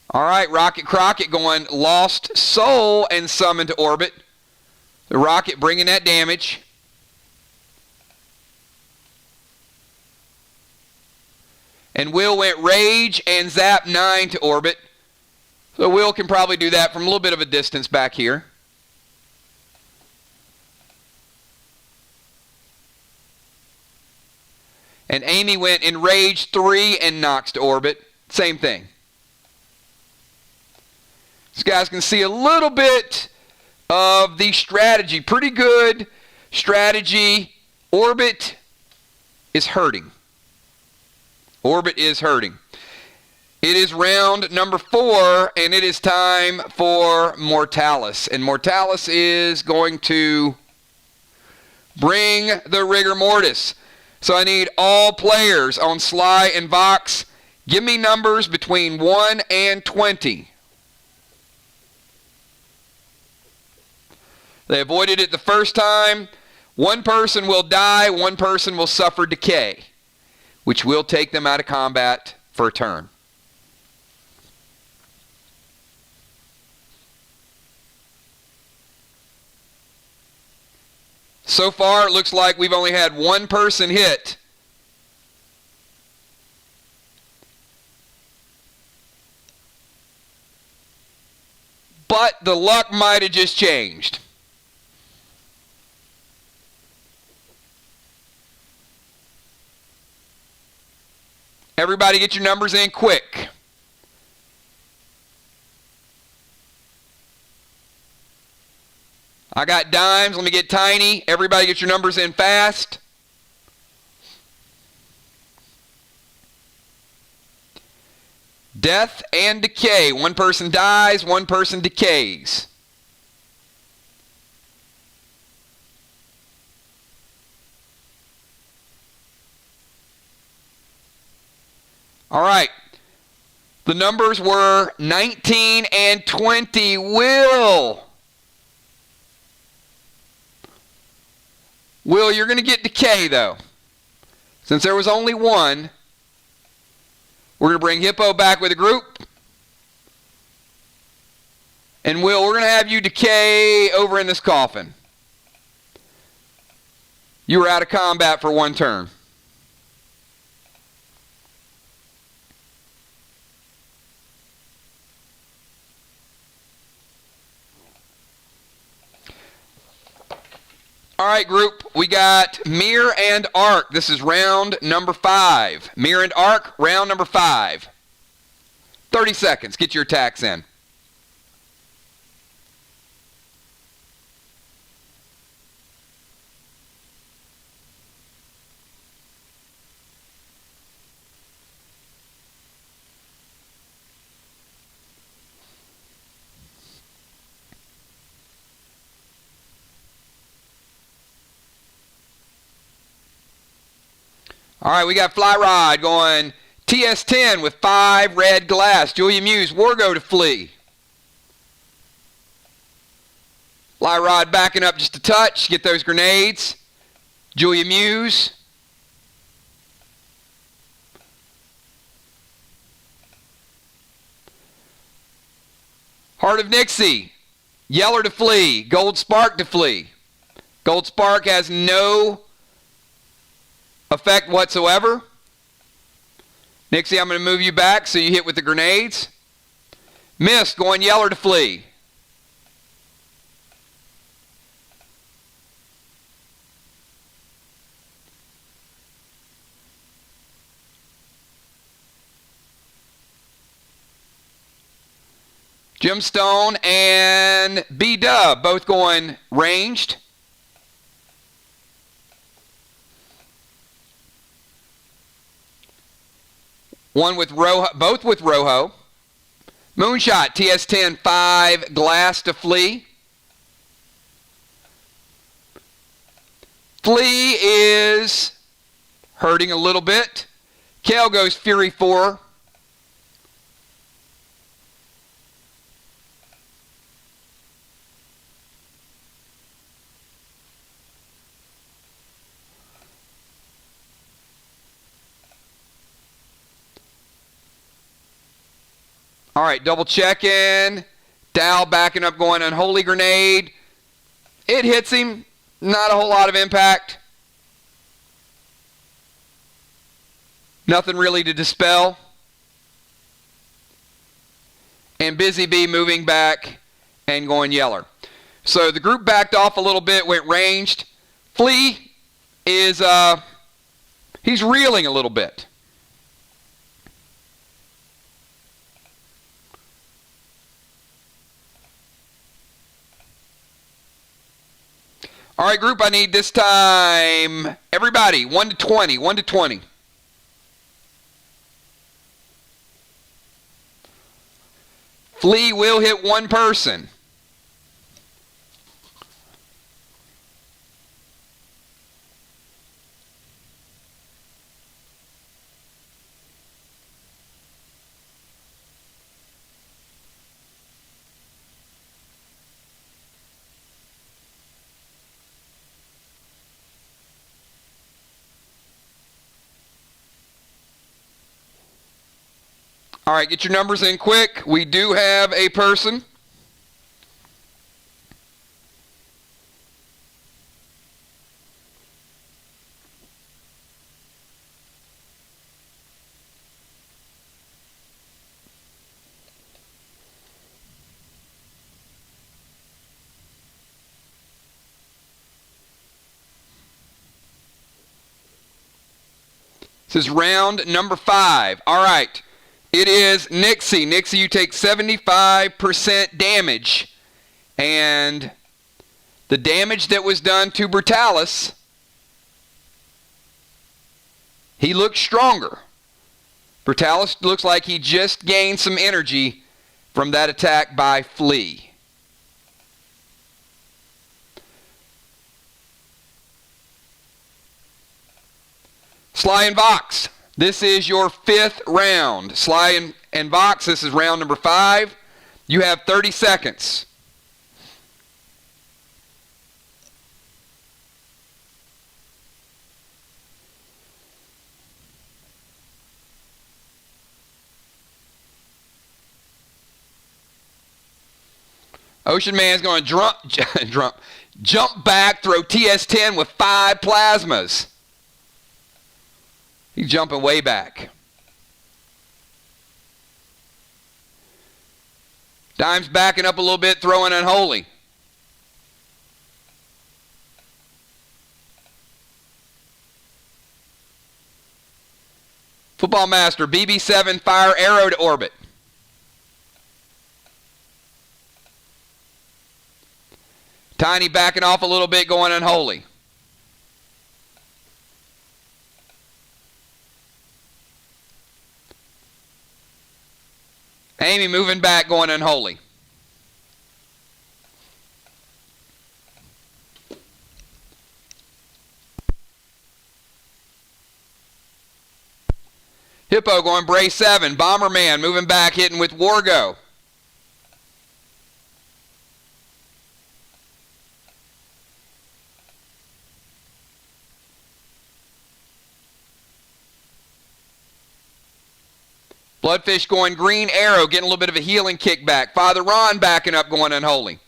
Speaker 1: All right, Rocket Crockett going Lost Soul and Summon to Orbit. The Rocket bringing that damage. And Will went Rage and Zap 9 to Orbit. So Will can probably do that from a little bit of a distance back here. And Amy went Enrage 3 and Nox to Orbit. Same thing. So guys can see a little bit of the strategy. Pretty good strategy. Orbit is hurting. Orbit is hurting. It is round number 4, and it is time for Mortalis. And Mortalis is going to bring the rigor mortis. So I need all players on Sly and Vox. Give me numbers between 1 and 20. They avoided it the first time. One person will die, one person will suffer decay, which will take them out of combat for a turn. So far, it looks like we've only had one person hit. But the luck might have just changed. Everybody get your numbers in quick. I got dimes. Let me get tiny. Everybody get your numbers in fast. Death and decay. One person dies, one person decays. All right. The numbers were 19 and 20. Will, you're going to get decay, though. Since there was only one, we're going to bring Hippo back with a group. And Will, we're going to have you decay over in this coffin. You were out of combat for one turn. All right, group, we got Mirror and Arc. This is round number 5. Mirror and Arc, round number 5. 30 seconds. Get your attacks in. All right, we got Fly Rod going TS10 with 5 red glass. Julia Muse, Wargo to flee. Fly Rod backing up just a touch. Get those grenades. Julia Muse. Heart of Nixie. Yeller to flee. Gold Spark to flee. Gold Spark has no effect whatsoever. Nixie, I'm going to move you back so you hit with the grenades. Mist going Yeller to flee. Gemstone and B-Dub both going ranged. One with Rojo, both with Rojo. Moonshot, TS10, 5 glass to flee. Flea is hurting a little bit. Kale goes Fury 4. All right, double checking. Dow backing up going Unholy Grenade. It hits him. Not a whole lot of impact. Nothing really to dispel. And Busy Bee moving back and going Yeller. So the group backed off a little bit, went ranged. Flea is, he's reeling a little bit. All right, group, I need this time, everybody, 1 to 20, 1 to 20. Flea will hit one person. All right, get your numbers in quick. We do have a person. This is round number 5. All right. It is Nixie. Nixie, you take 75% damage. And the damage that was done to Brutalis, he looks stronger. Brutalis looks like he just gained some energy from that attack by Flea. Sly and Vox. This is your 5th round. Sly and Vox, this is round number 5. You have 30 seconds. Ocean Man's going to jump back, throw TS10 with 5 plasmas. He's jumping way back. Dime's backing up a little bit, throwing Unholy. Football Master, BB7, fire arrow to orbit. Tiny backing off a little bit, going Unholy. Amy moving back, going Unholy. Hippo going brace 7. Bomberman moving back, hitting with Wargo. Bloodfish going green arrow, getting a little bit of a healing kickback. Father Ron backing up, going Unholy.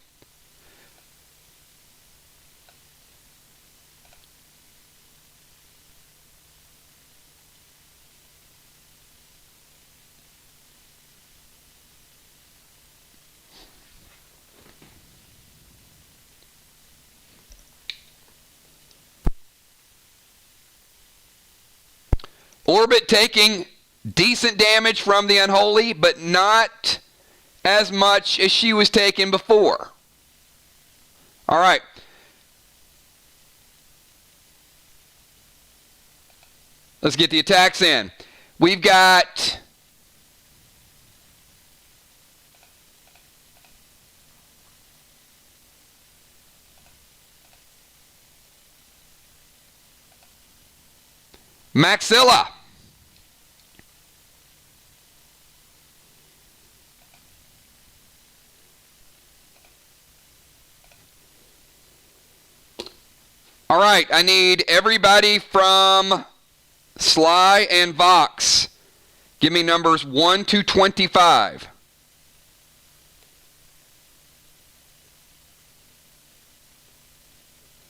Speaker 1: Orbit taking decent damage from the Unholy, but not as much as she was taking before. All right. Let's get the attacks in. We've got Maxilla. All right, I need everybody from Sly and Vox. Give me numbers 1 to 25.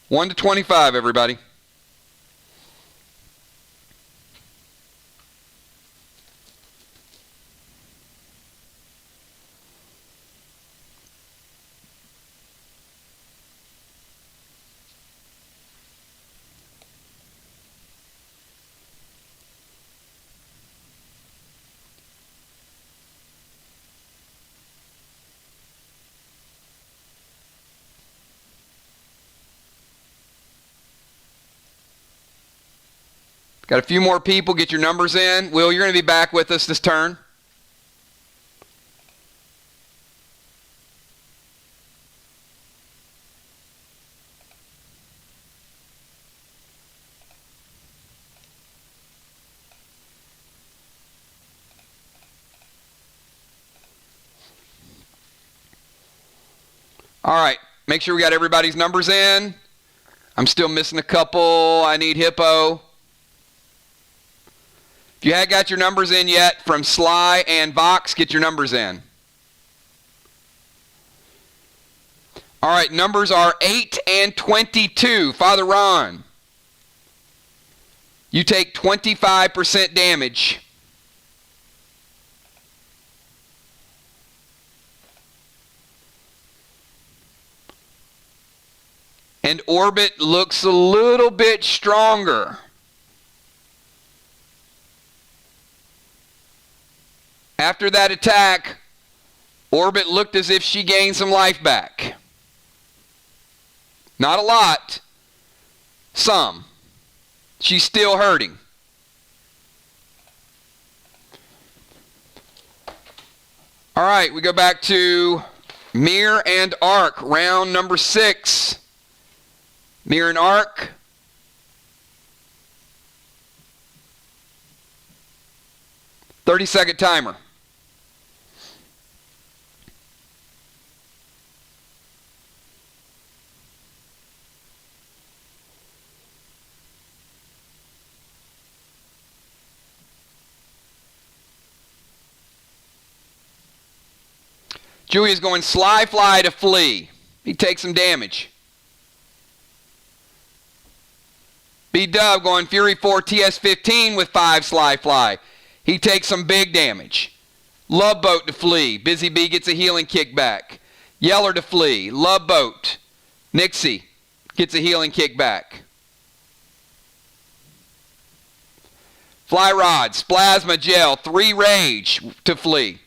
Speaker 1: One to 25, everybody. Got a few more people. Get your numbers in. Will, you're going to be back with us this turn. All right. Make sure we got everybody's numbers in. I'm still missing a couple. I need Hippo. If you haven't got your numbers in yet from Sly and Vox, get your numbers in. All right, numbers are 8 and 22. Father Ron, you take 25% damage. And Orbit looks a little bit stronger. After that attack, Orbit looked as if she gained some life back. Not a lot. Some. She's still hurting. All right, we go back to Mir and Arc, round number 6. Mir and Arc. "30-second timer. Julia's going Sly Fly to Flea. He takes some damage. B-Dub going Fury 4 TS15 with 5 Sly Fly. He takes some big damage. Love Boat to Flea. Busy Bee gets a healing kick back. Yeller to Flea. Love Boat. Nixie gets a healing kick back. Fly Rod, Splasma Gel, 3 Rage to Flea.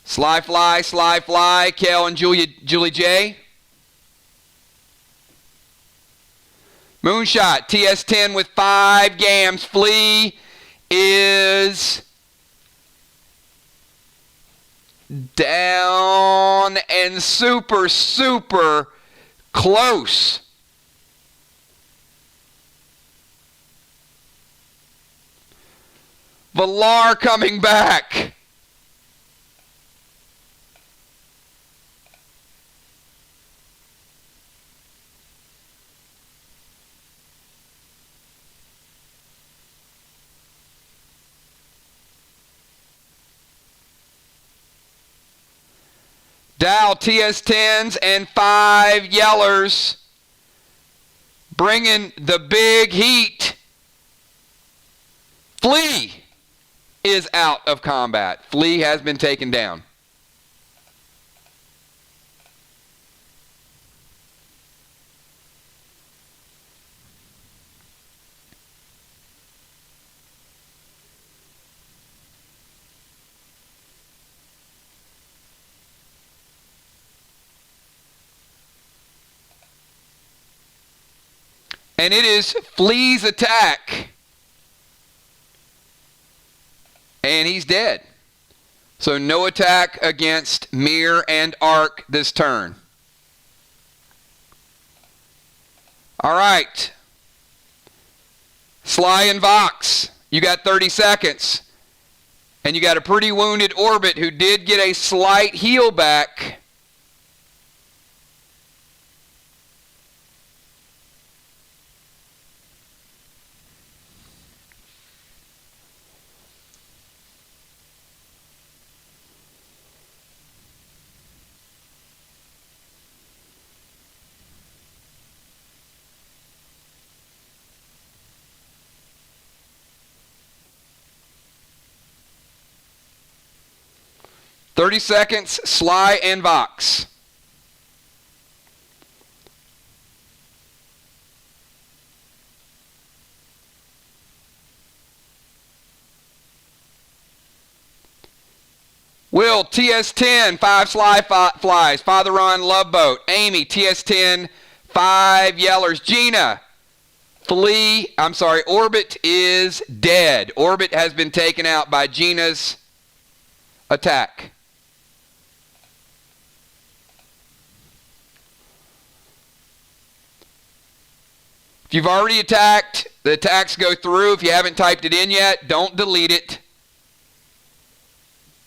Speaker 1: Sly Fly, Kel and Julie J. Moonshot, TS10 with 5 Gams. Flea is down and super, super close. Villar coming back. Dow, TS10s and 5 Yellers. Bringing the big heat. Flea is out of combat. Flea has been taken down. And it is Flea's attack. And he's dead. So no attack against Mir and Ark this turn. All right. Sly and Vox, you got 30 seconds. And you got a pretty wounded Orbit who did get a slight heal back. "30 seconds, Sly and Vox." Will, TS10, 5 Sly Flies. Father Ron, Love Boat. Amy, TS10, 5 Yellers. Gina, Orbit is dead. Orbit has been taken out by Gina's attack. If you've already attacked, the attacks go through. If you haven't typed it in yet, don't delete it.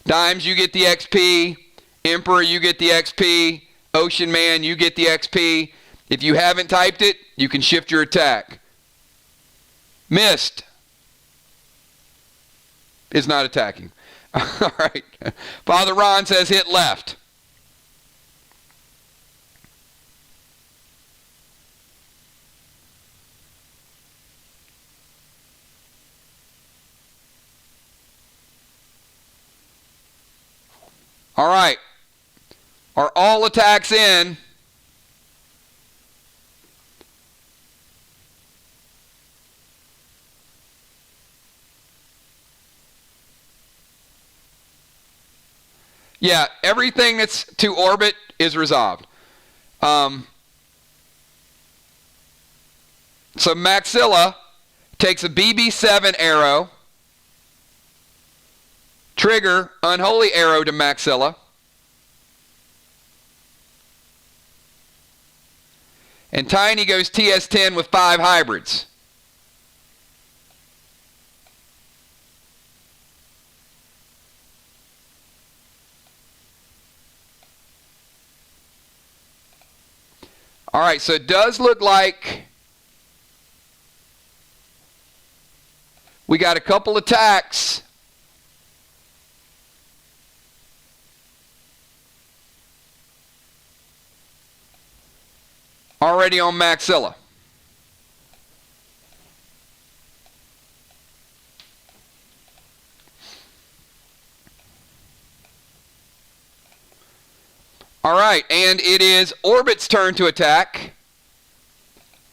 Speaker 1: Dimes, you get the XP. Emperor, you get the XP. Ocean Man, you get the XP. If you haven't typed it, you can shift your attack. Mist is not attacking. All right. Father Ron says hit left. All right. Are all attacks in? Yeah, everything that's to Orbit is resolved. So Maxilla takes a BB7 arrow. Trigger, Unholy Arrow to Maxilla. And Tiny goes TS10 with 5 hybrids. All right, so it does look like we got a couple attacks already on Maxilla. All right, and it is Orbit's turn to attack.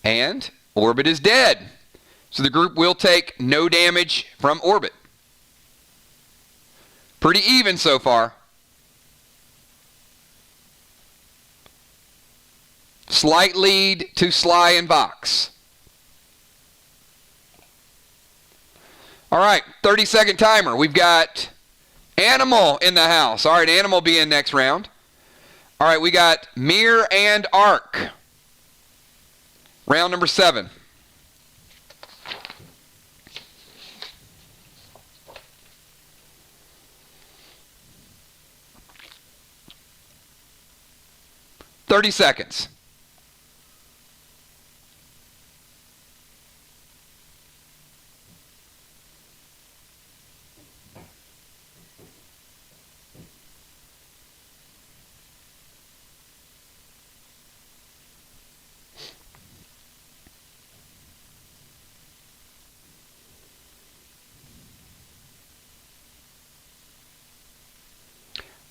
Speaker 1: And Orbit is dead. So the group will take no damage from Orbit. Pretty even so far. Slight lead to Sly and Vox. All right, 30-second timer. We've got Animal in the house. All right, Animal be in next round. All right, we got Mir and Ark. Round number 7. Thirty seconds.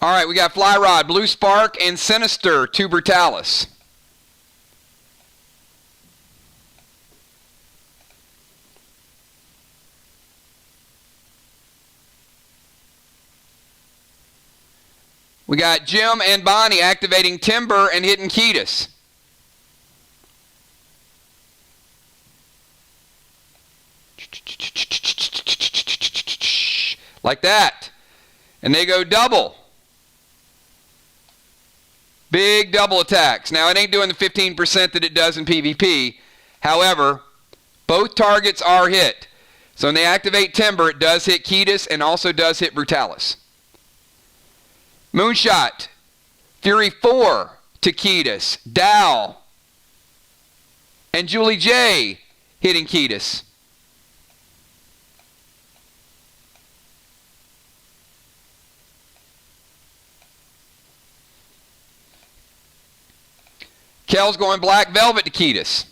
Speaker 1: All right, we got Fly Rod, Blue Spark, and Sinister to Brutalis. We got Jim and Bonnie activating Timber and hitting Ketis. Like that. And they go double. Big double attacks. Now, it ain't doing the 15% that it does in PvP. However, both targets are hit. So when they activate Timber, it does hit Ketis and also does hit Brutalis. Moonshot. Fury 4 to Ketis. Dow. And Julie J hitting Ketis. Kel's going Black Velvet to Ketis.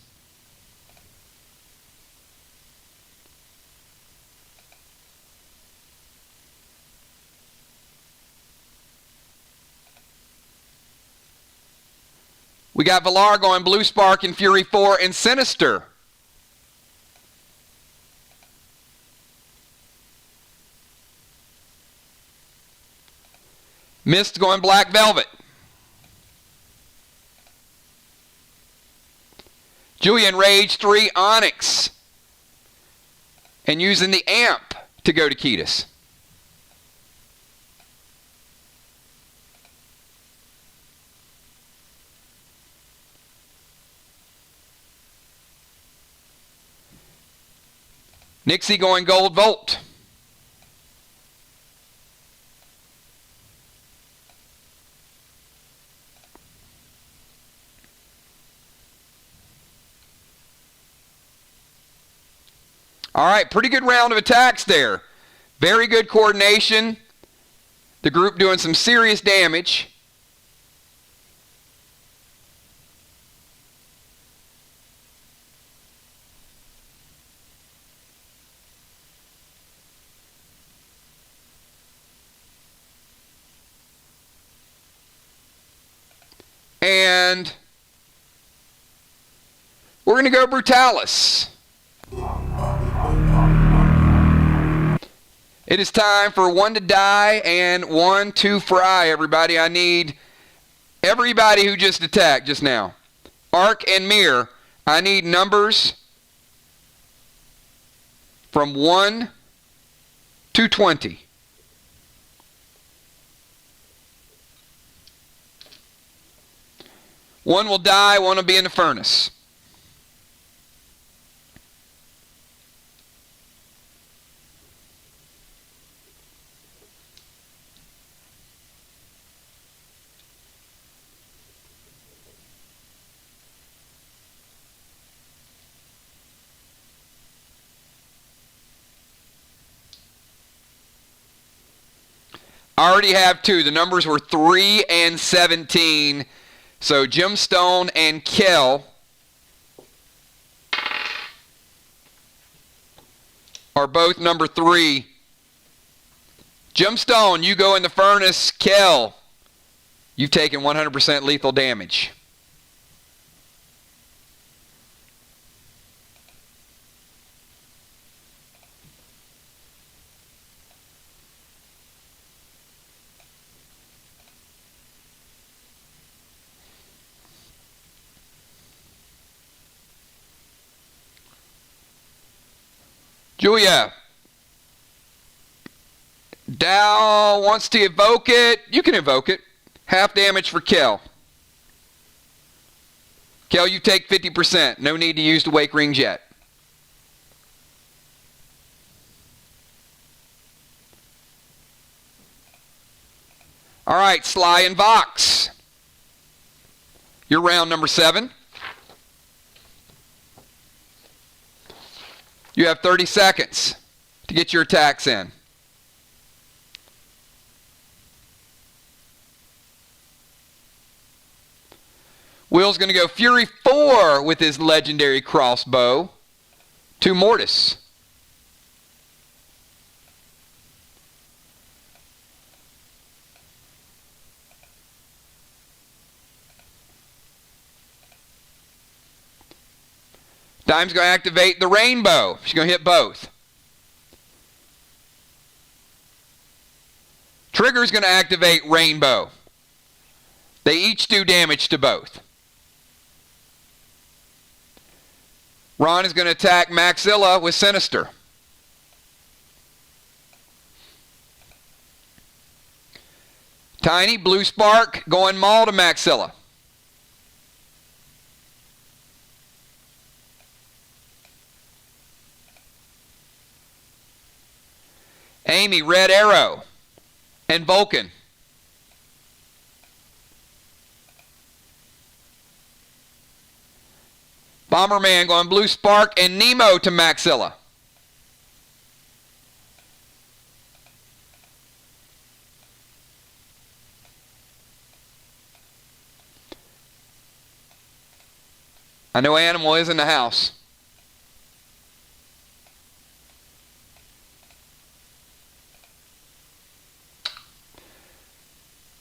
Speaker 1: We got Valar going Blue Spark and Fury 4 and Sinister. Mist going Black Velvet. Julian Rage 3 Onyx. And using the amp to go to Ketis. Nixie going Gold Volt. All right, pretty good round of attacks there. Very good coordination. The group doing some serious damage. And we're going to go Brutalis. It is time for one to die and one to fry, everybody. I need everybody who just attacked just now. Ark and Mir, I need numbers from 1 to 20. One will die, one will be in the furnace. I already have 2. The numbers were 3 and 17. So Gemstone and Kel are both number 3. Gemstone, you go in the furnace. Kel, you've taken 100% lethal damage. Julia, Dow wants to evoke it. You can evoke it. Half damage for Kel. Kel, you take 50%. No need to use the wake rings yet. All right, Sly and Vox. You're round number 7. You have 30 seconds to get your attacks in. Will's going to go Fury 4 with his legendary crossbow to Mortis. Dime's going to activate the rainbow. She's going to hit both. Trigger's going to activate rainbow. They each do damage to both. Ron is going to attack Maxilla with Sinister. Tiny, Blue Spark, going Maul to Maxilla. Amy, Red Arrow, and Vulcan. Bomberman going Blue Spark and Nemo to Maxilla. I know Animal is in the house.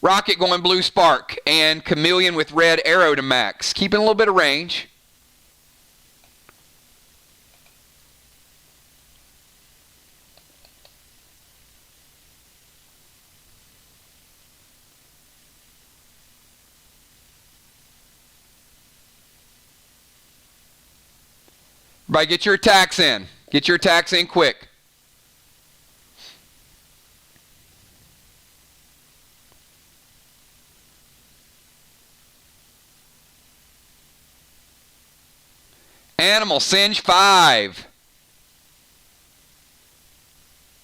Speaker 1: Rocket going Blue Spark and Chameleon with Red Arrow to Max. Keeping a little bit of range. Everybody get your attacks in. Get your attacks in quick. Animal, Singe 5.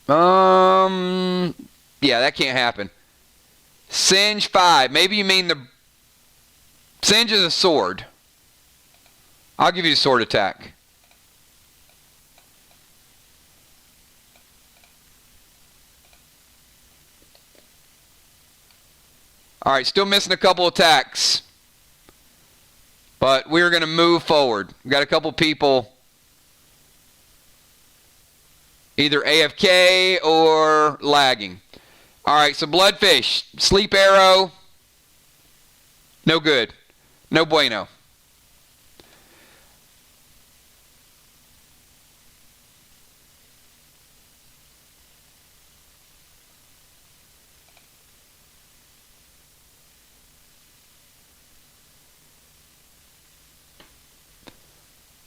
Speaker 1: Yeah, that can't happen. Singe 5. Maybe you mean the... Singe is a sword. I'll give you a sword attack. All right, still missing a couple attacks. But we're going to move forward. We've got a couple people either AFK or lagging. All right, so Bloodfish, Sleep Arrow, no good. No bueno.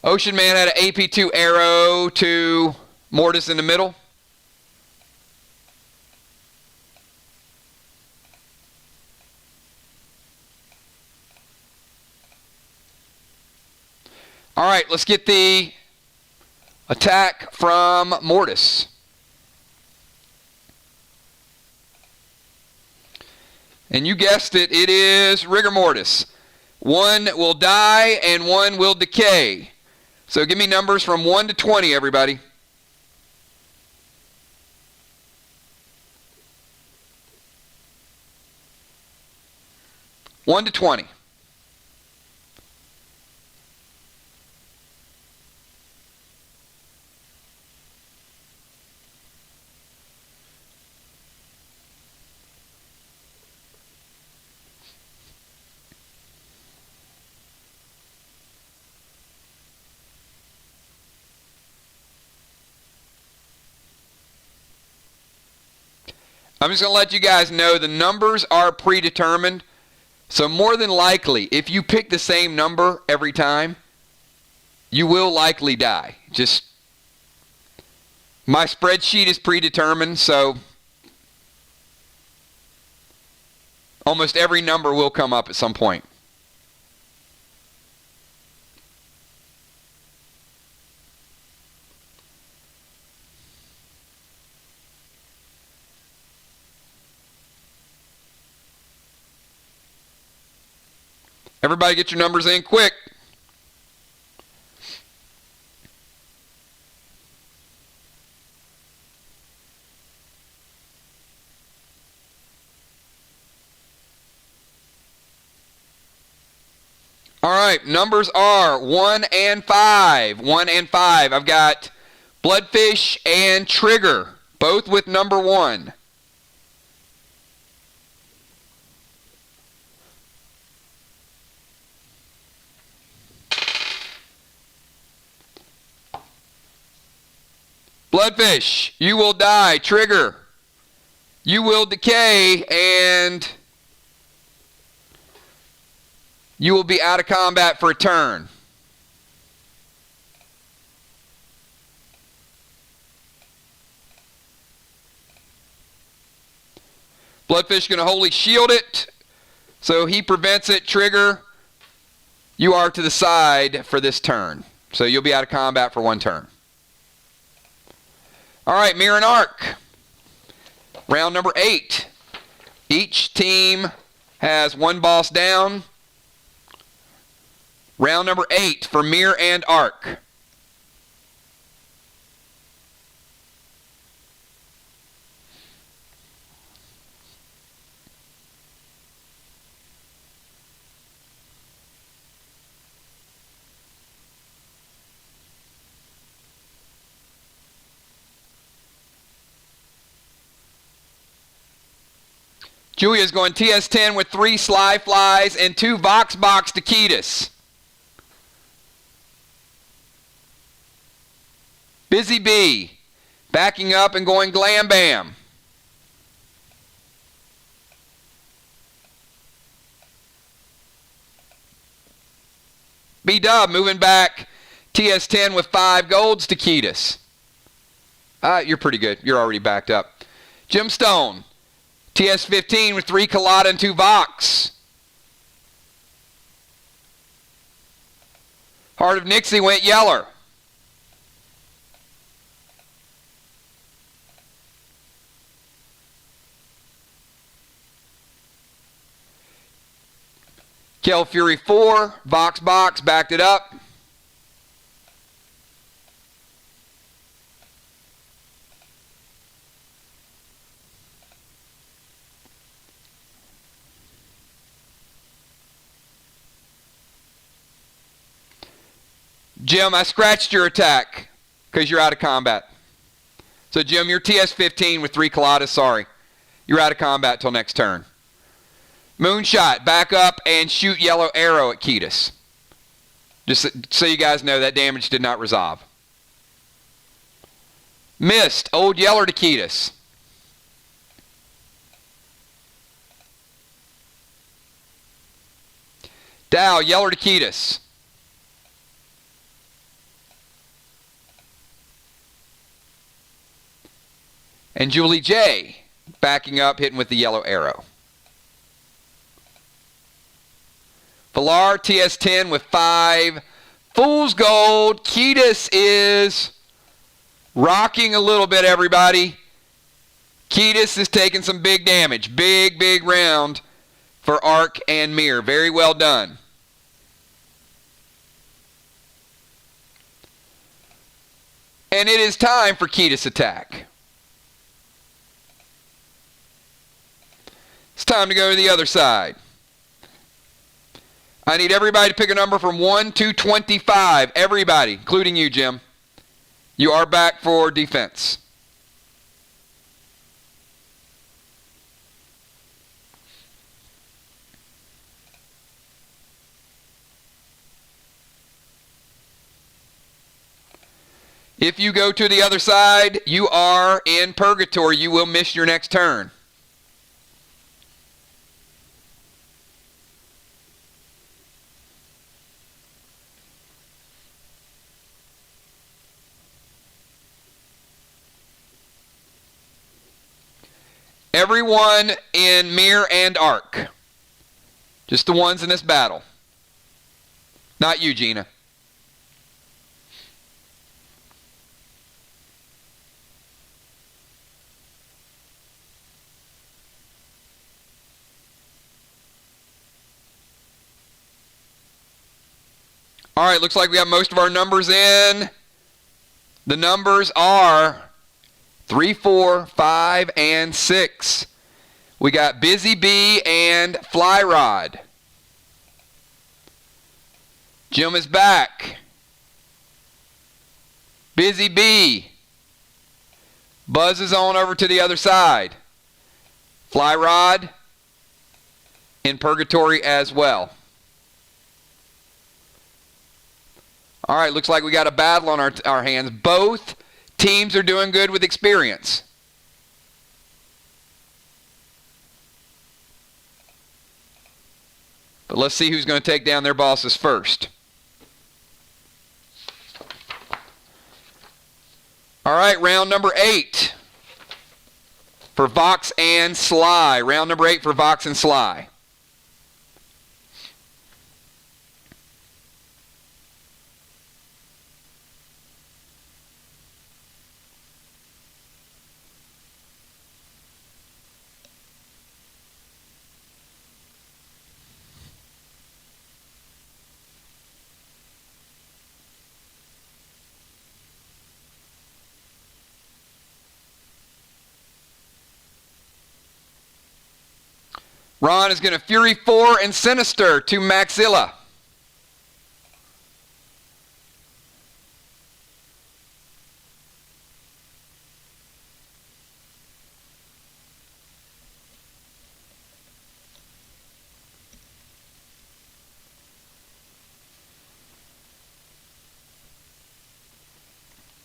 Speaker 1: Ocean Man had an AP2 arrow to Mortis in the middle. All right, let's get the attack from Mortis. And you guessed it, it is Rigor Mortis. One will die and one will decay. So give me numbers from 1 to 20, everybody. One to 20. I'm just going to let you guys know the numbers are predetermined. So more than likely, if you pick the same number every time, you will likely die. Just, my spreadsheet is predetermined, so almost every number will come up at some point. Everybody get your numbers in quick. All right, numbers are 1 and 5. 1 and 5. I've got Bloodfish and Trigger, both with number 1. Bloodfish, you will die. Trigger, you will decay, and you will be out of combat for a turn. Bloodfish is going to Holy Shield it, so he prevents it. Trigger, you are to the side for this turn, so you'll be out of combat for 1 turn. All right, Mirror and Arc. Round number 8. Each team has 1 boss down. Round number 8 for Mirror and Arc. Julia's going TS10 with 3 Sly Flies and 2 Vox Box Taquitas. Busy Bee backing up and going Glam Bam. B-Dub moving back TS10 with 5 Golds Taquitas. You're pretty good. You're already backed up. Gemstone, TS15 with 3 Colada and 2 Vox. Heart of Nixie went Yeller. Kel Fury 4, Vox Box, backed it up. Jim, I scratched your attack because you're out of combat. So Jim, you're TS15 with 3 Coladas, sorry. You're out of combat till next turn. Moonshot, back up and shoot Yellow Arrow at Ketis. Just so you guys know, that damage did not resolve. Mist, Old Yeller to Ketis. Dow, Yeller to Ketis. And Julie J, backing up, hitting with the Yellow Arrow. Valar, TS10 with 5 Fool's Gold. Ketis is rocking a little bit, everybody. Ketis is taking some big damage. Big, big round for Arc and Mirror. Very well done. And it is time for Ketis attack. It's time to go to the other side. I need everybody to pick a number from 1 to 25. Everybody, including you, Jim. You are back for defense. If you go to the other side, you are in purgatory. You will miss your next turn. Everyone in mirror and arc. Just the ones in this battle. Not you, Gina. All right, looks like we got most of our numbers in. The numbers are 3, 4, 5, and 6. We got Busy Bee and Fly Rod. Jim is back. Busy Bee. Buzz is on over to the other side. Fly Rod in purgatory as well. All right, looks like we got a battle on our hands. Both teams are doing good with experience. But let's see who's going to take down their bosses first. All right, round number 8 for Vox and Sly. Round number 8 for Vox and Sly. Ron is going to Fury 4 and Sinister to Maxilla.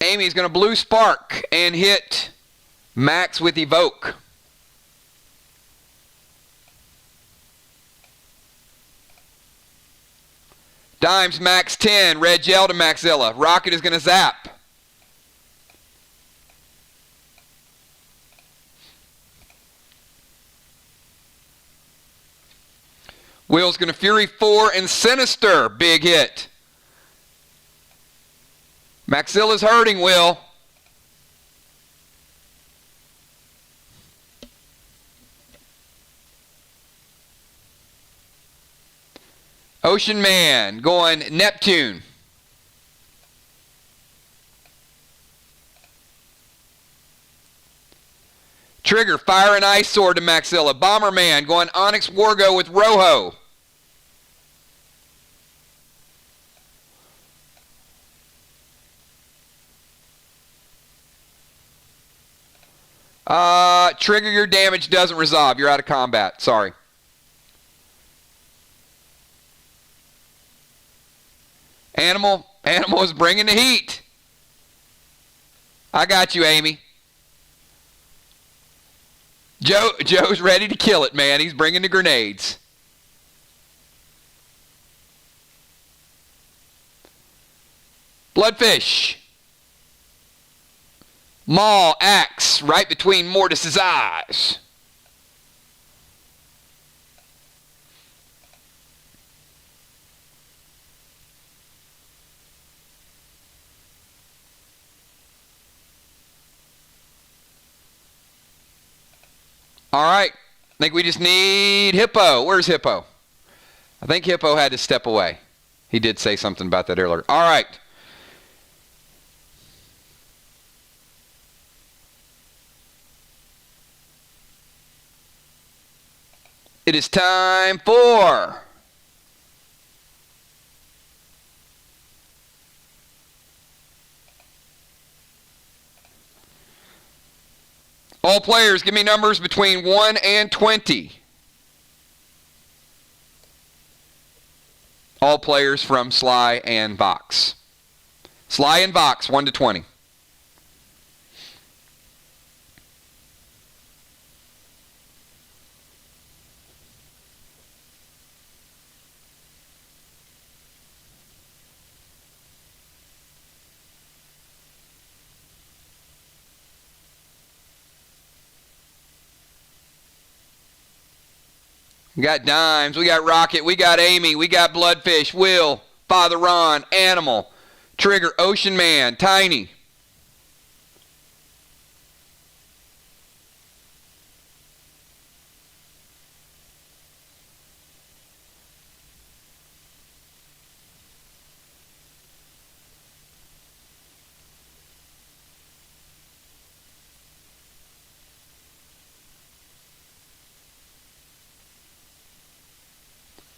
Speaker 1: Amy's going to Blue Spark and hit Max with Evoke. Dimes Max 10, Red Gel to Maxilla. Rocket is going to zap. Will's going to Fury 4 and Sinister. Big hit. Maxilla's hurting, Will. Ocean Man going Neptune. Trigger, Fire and Ice Sword to Maxilla. Bomberman going Onyx Wargo with Rojo. Trigger, your damage doesn't resolve. You're out of combat. Sorry. Animal is bringing the heat. I got you, Amy. Joe's ready to kill it, man. He's bringing the grenades. Bloodfish. Maul, axe, right between Mortis's eyes. All right. I think we just need Hippo. Where's Hippo? I think Hippo had to step away. He did say something about that earlier. All right. It is time for all players. Give me numbers between 1 and 20. All players from Sly and Vox. Sly and Vox, 1 to 20. We got Dimes. We got Rocket. We got Amy. We got Bloodfish. Will. Father Ron. Animal. Trigger. Ocean Man. Tiny.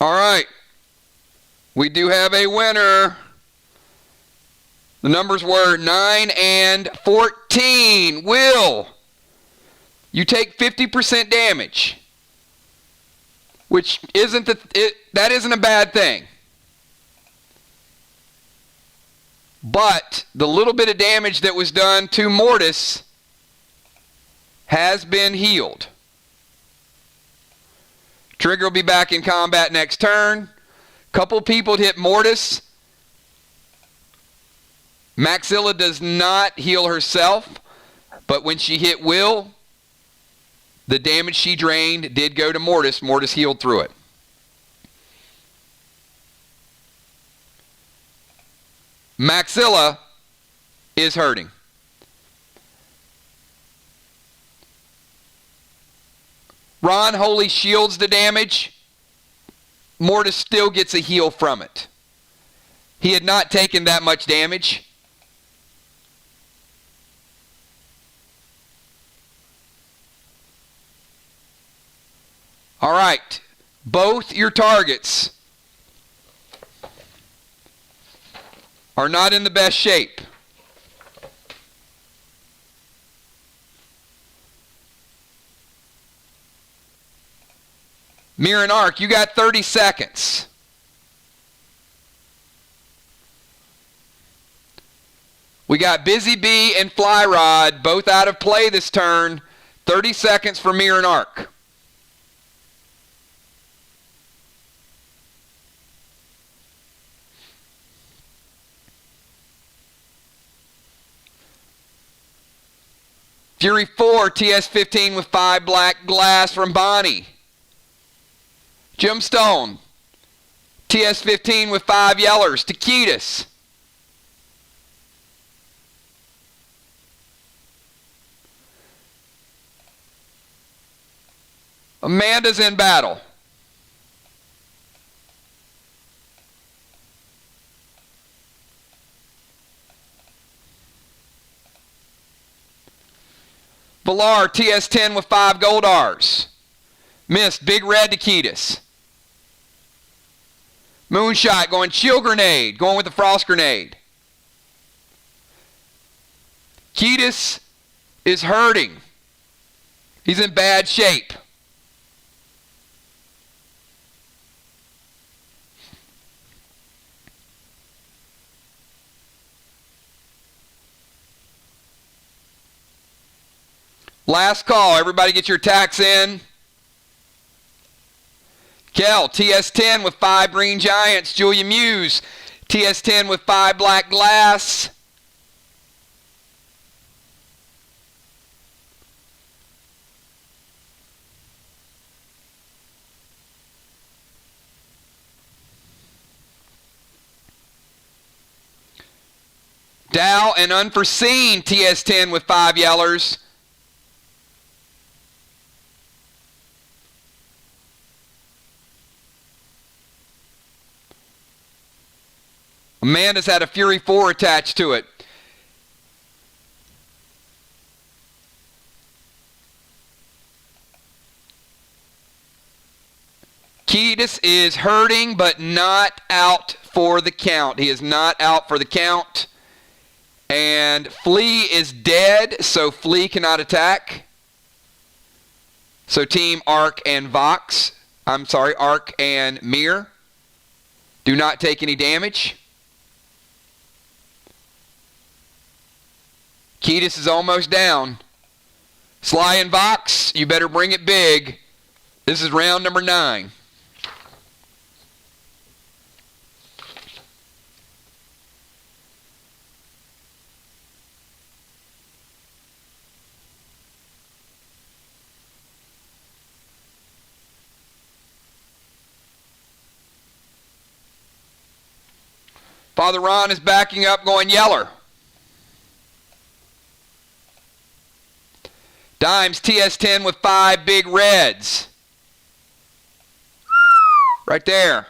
Speaker 1: All right. We do have a winner. The numbers were 9 and 14. Will, you take 50% damage, which isn't that isn't a bad thing. But the little bit of damage that was done to Mortis has been healed. Trigger will be back in combat next turn. Couple people hit Mortis. Maxilla does not heal herself, but when she hit Will, the damage she drained did go to Mortis. Mortis healed through it. Maxilla is hurting. Ron Holy shields the damage. Mortis still gets a heal from it. He had not taken that much damage. All right. Both your targets are not in the best shape. Mirror and Arc, you got 30 seconds. We got Busy Bee and Fly Rod both out of play this turn. 30 seconds for Mirror and Arc. Fury 4, TS-15 with 5 black glass from Bonnie. Gemstone, TS-15 with 5 yellers. Taquitas. Amanda's in battle. Valar, TS-10 with 5 Goldars. Missed, Big Red Taquitas. Moonshot going Chill Grenade, going with the Frost Grenade. Ketis is hurting. He's in bad shape. Last call. Everybody get your attacks in. Kel, TS-10 with 5 Green Giants. Julia Muse, TS-10 with 5 Black Glass. Dow and Unforeseen, TS-10 with 5 Yellers. Amanda's had a Fury 4 attached to it. Ketis is hurting, but not out for the count. He is not out for the count. And Flea is dead, so Flea cannot attack. So Team Arc and Arc and Mir do not take any damage. Ketis is almost down. Sly and Vox, you better bring it big. This is round number 9. Father Ron is backing up, going Yeller. Dimes TS10 with 5 big reds. Right there.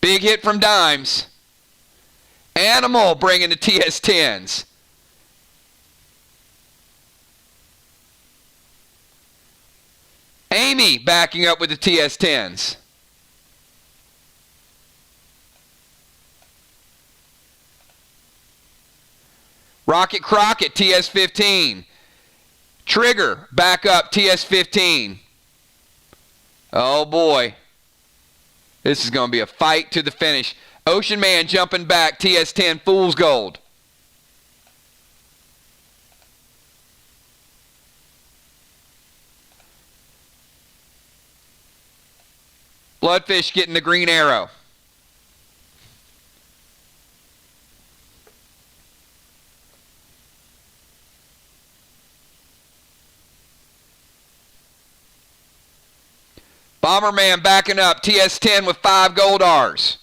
Speaker 1: Big hit from Dimes. Animal bringing the TS10s. Amy backing up with the TS10s. Rocket Crockett, TS15. Trigger, back up, TS15. Oh boy. This is going to be a fight to the finish. Ocean Man jumping back, TS10, Fool's Gold. Bloodfish getting the green arrow. Bomberman backing up, TS10 with 5 gold R's.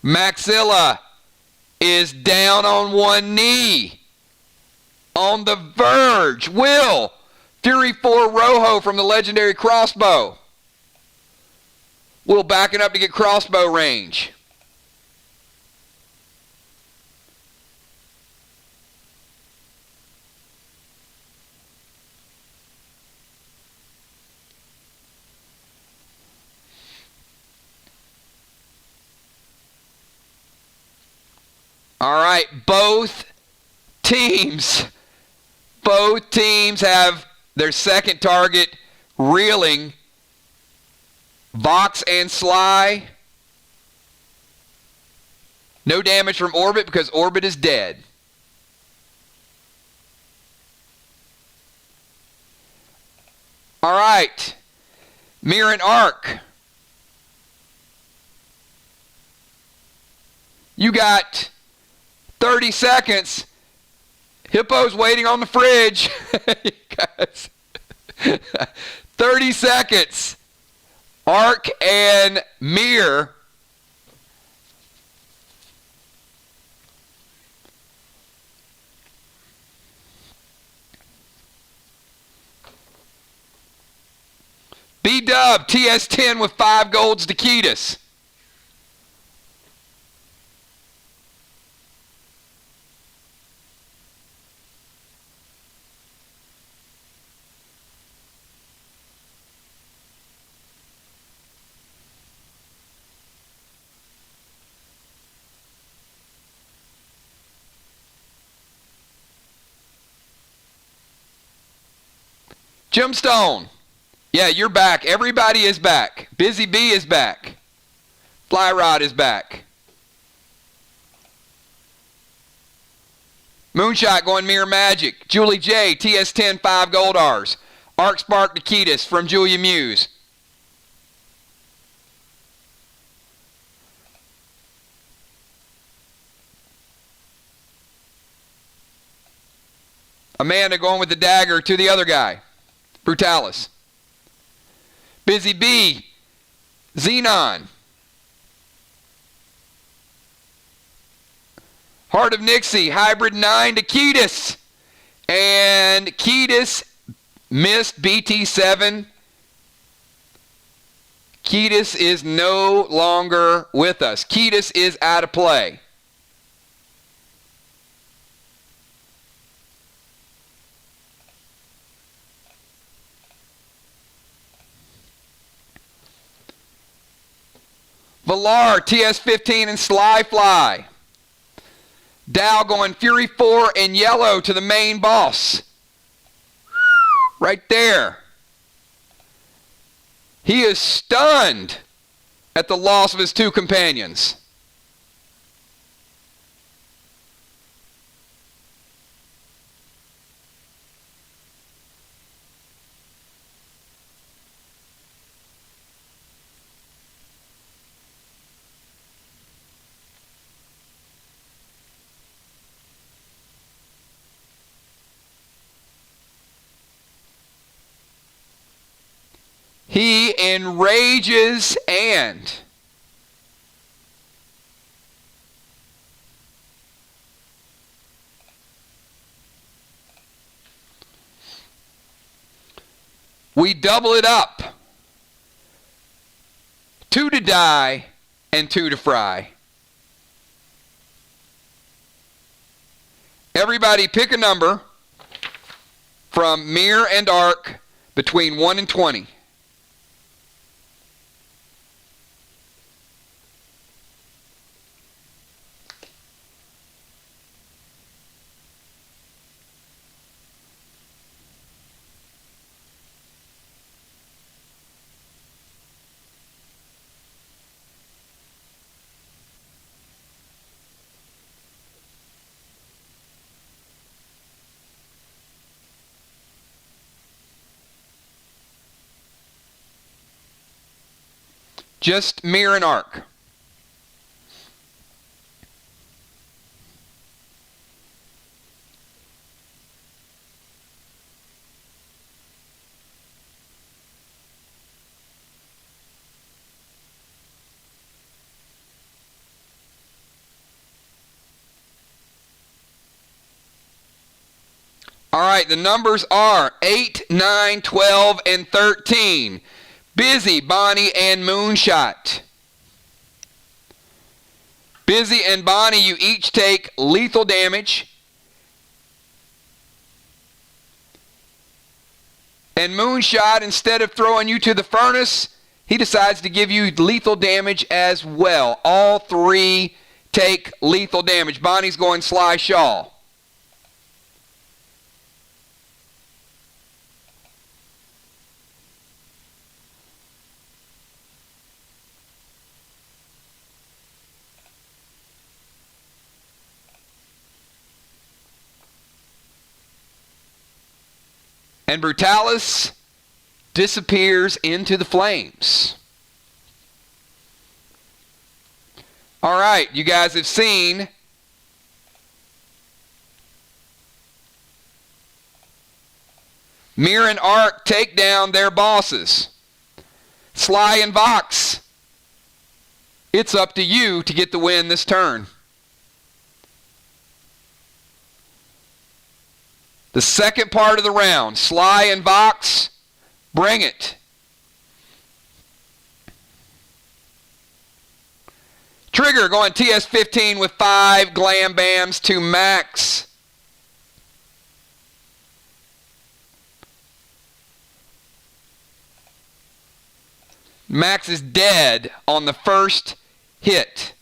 Speaker 1: Maxilla is down on one knee. On the verge. Will. Fury 4 Rojo from the legendary crossbow. Will backing up to get crossbow range. All right, both teams have their second target reeling. Vox and Sly. No damage from Orbit because Orbit is dead. All right, Mirror and Arc. You got 30 seconds. Hippo's waiting on the fridge. You guys. 30 seconds. Arc and Mirror. B-Dub, TS10 with 5 golds to Ketis. Gemstone. Yeah, you're back. Everybody is back. Busy Bee is back. Fly Rod is back. Moonshot going Mirror Magic. Julie J, TS10, 5 gold R's. Arc Spark Nikitas from Julia Muse. Amanda going with the dagger to the other guy. Brutalis. Busy Bee. Xenon. Heart of Nixie. Hybrid 9 to Ketis. And Ketis missed BT7. Ketis is no longer with us. Ketis is out of play. Valar, TS15 and Sly Fly. Dow going Fury 4 and yellow to the main boss. Right there. He is stunned at the loss of his 2 companions. He enrages and we double it up. 2 to die and 2 to fry. Everybody pick a number from mirror and arc between 1 and 20. Just mirror and arc. All right, the numbers are 8, 9, 12, and 13. Busy, Bonnie, and Moonshot. Busy and Bonnie, you each take lethal damage. And Moonshot, instead of throwing you to the furnace, he decides to give you lethal damage as well. All three take lethal damage. Bonnie's going Sly Shaw. And Brutalis disappears into the flames. All right, you guys have seen Mirror and Arc take down their bosses. Sly and Vox, it's up to you to get the win this turn. The second part of the round, Sly and Vox, bring it. Trigger going TS-15 with 5 Glam Bams to Max. Max is dead on the first hit.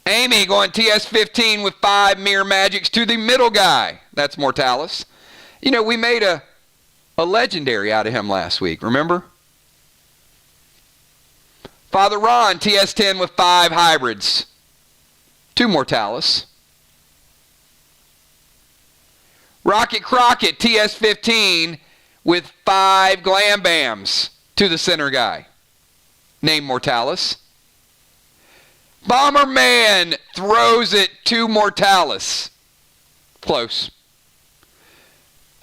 Speaker 1: Amy going TS-15 with 5 Mirror Magics to the middle guy. That's Mortalis. You know, we made a legendary out of him last week, remember? Father Ron, TS-10 with 5 hybrids to Mortalis. Rocket Crockett, TS-15 with 5 Glam Bams to the center guy, named Mortalis. Bomberman throws it to Mortalis. Close.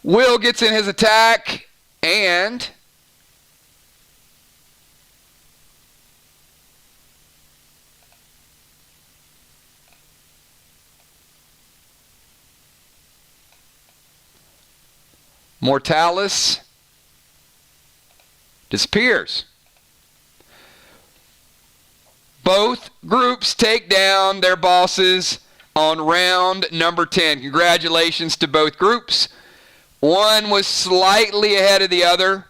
Speaker 1: Will gets in his attack, and Mortalis disappears. Both groups take down their bosses on round number 10. Congratulations to both groups. One was slightly ahead of the other.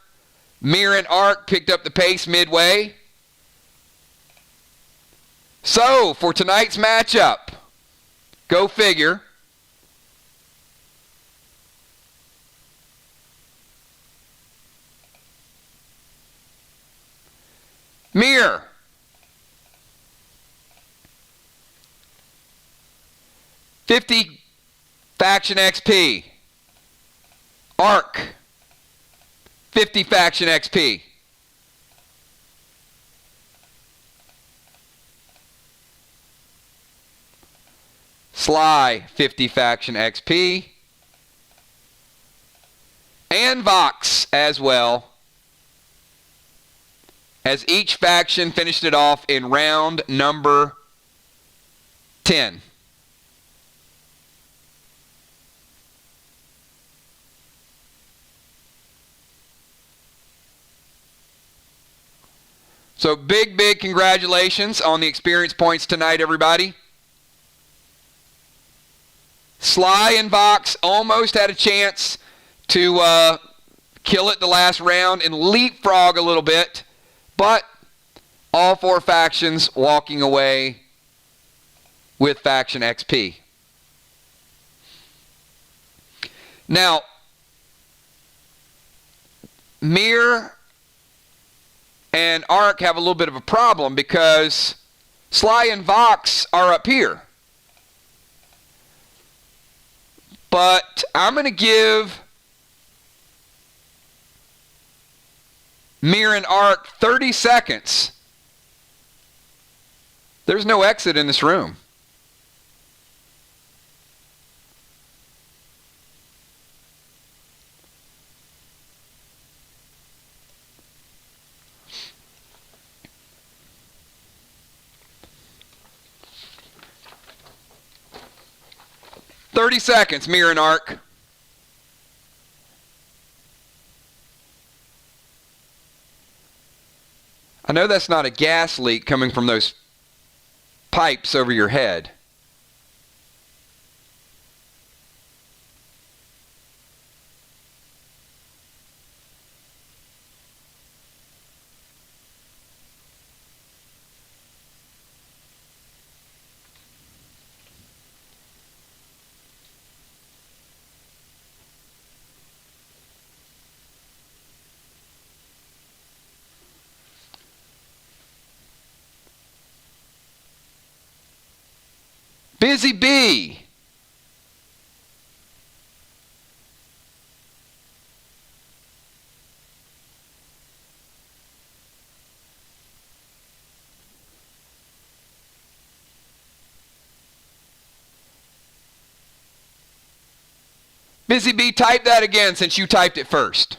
Speaker 1: Mirror and Arc picked up the pace midway. So, for tonight's matchup, go figure. Mirror. $50 faction XP. Arc. 50 faction XP. Sly, 50 faction XP. and Vox as well, as each faction finished it off in round number 10. So big, big congratulations on the experience points tonight, everybody. Sly and Vox almost had a chance to kill it the last round and leapfrog a little bit, but all four factions walking away with faction XP. Now, Mir and Ark have a little bit of a problem because Sly and Vox are up here. But I'm going to give Mir and Ark 30 seconds. There's no exit in this room. "30 seconds, Mir and Ark." I know that's not a gas leak coming from those pipes over your head. Busy Bee. Busy Bee, type that again since you typed it first.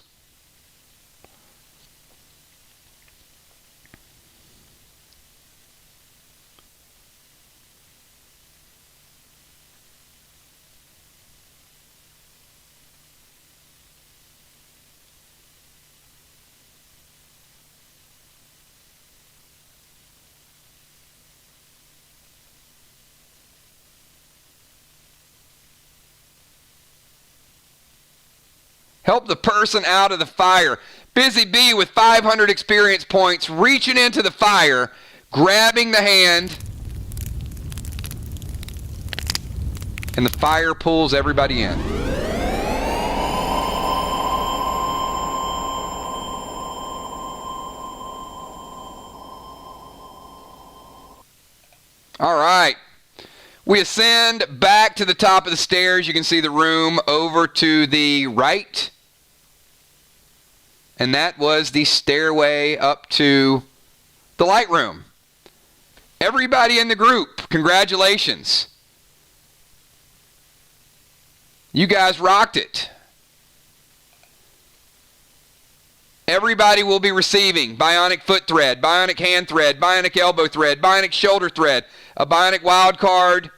Speaker 1: Help the person out of the fire. Busy Bee with 500 experience points, reaching into the fire, grabbing the hand, and the fire pulls everybody in. All right. We ascend back to the top of the stairs. You can see the room over to the right. And that was the stairway up to the light room. Everybody in the group, congratulations. You guys rocked it. Everybody will be receiving bionic foot thread, bionic hand thread, bionic elbow thread, bionic shoulder thread, a bionic wild card,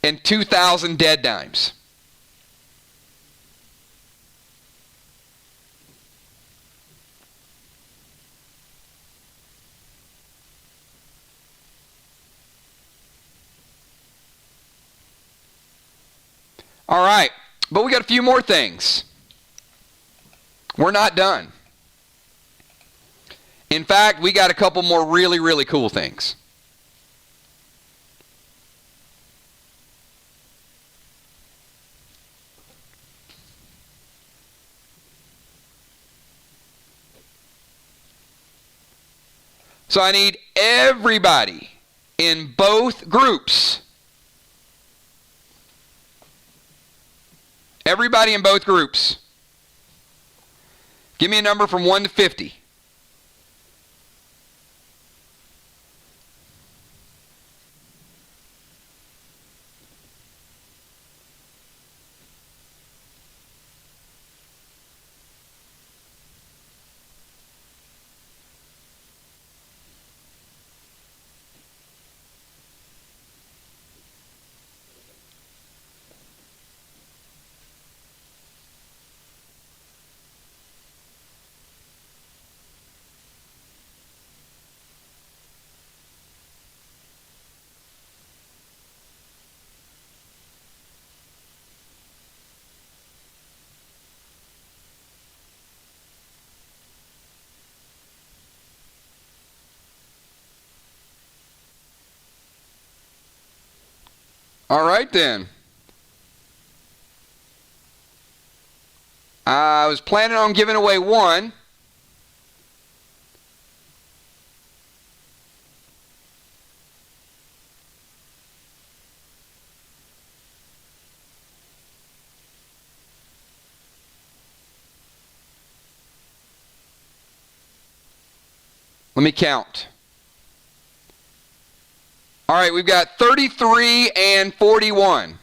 Speaker 1: and 2,000 dead dimes. All right, but we got a few more things. We're not done. In fact, we got a couple more really, really cool things. So I need everybody in both groups. Everybody in both groups. Give me a number from 1 to 50. All right then. I was planning on giving away one. Let me count. All right, we've got 33 and 41.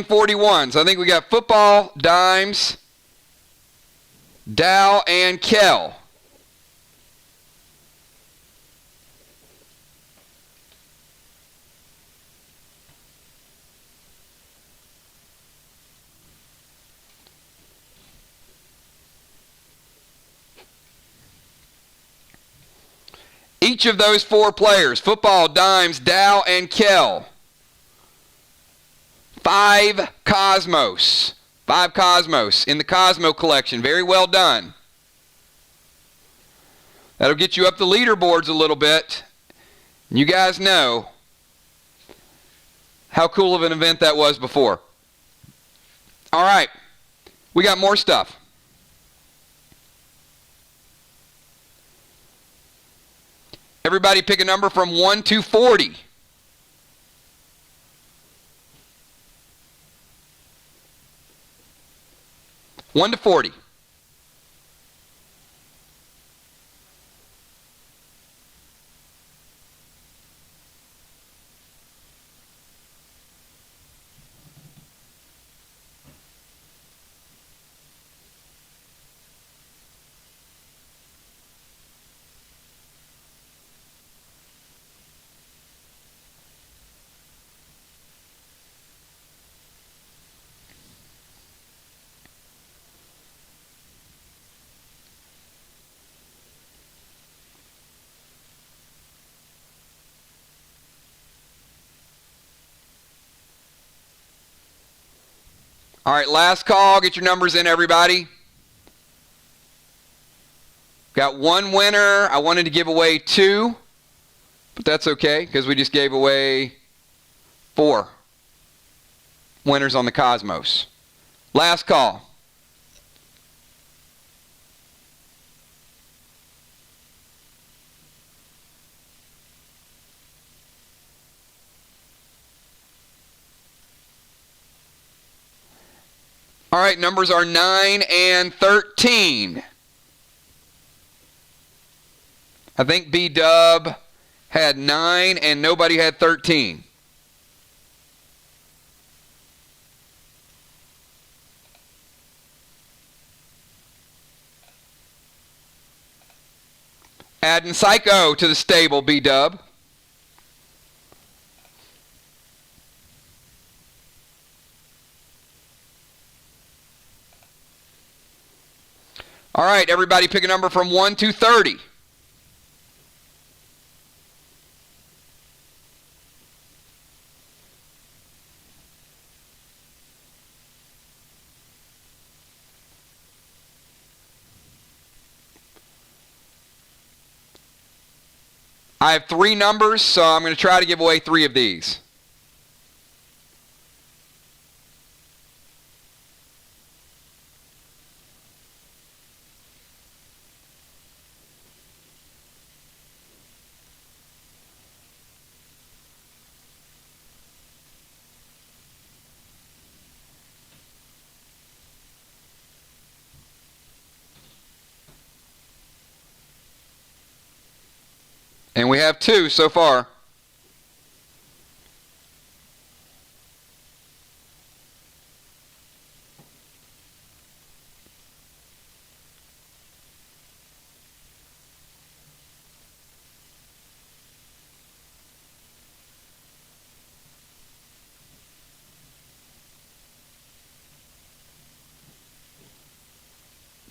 Speaker 1: and 41. So I think we got football, dimes, Dow, and Kel. Each of those four players, football, dimes, Dow, and Kel. 5 Cosmos. 5 Cosmos in the Cosmo collection. Very well done. That'll get you up the leaderboards a little bit. You guys know how cool of an event that was before. All right. We got more stuff. Everybody pick a number from 1 to 40. One to 40. All right, last call. Get your numbers in, everybody. Got one winner. I wanted to give away 2, but that's okay because we just gave away 4 winners on the Cosmos. Last call. All right, numbers are 9 and 13. I think B-Dub had 9 and nobody had 13. Adding Psycho to the stable, B-Dub. All right, everybody pick a number from 1 to 30. I have 3 numbers, so I'm going to try to give away 3 of these. And we have 2 so far.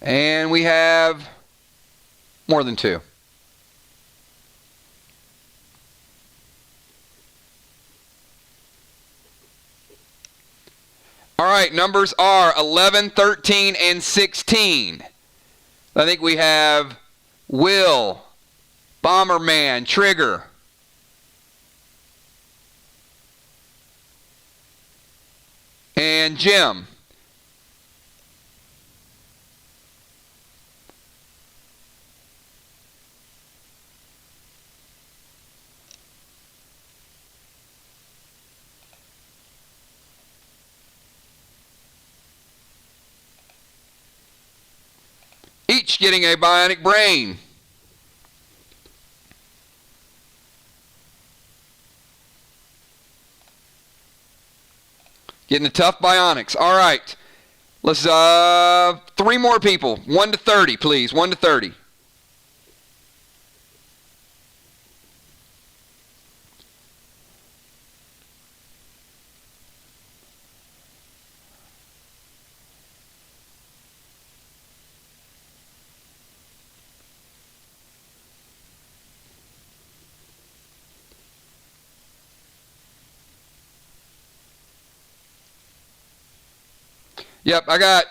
Speaker 1: And we have more than 2. right, numbers are 11, 13, and 16. I think we have Will, Bomberman, Trigger, and Jim. Each getting a bionic brain. Getting the tough bionics. All right. Let's, 3 more people. 1 to 30, please. 1 to 30. Yep, I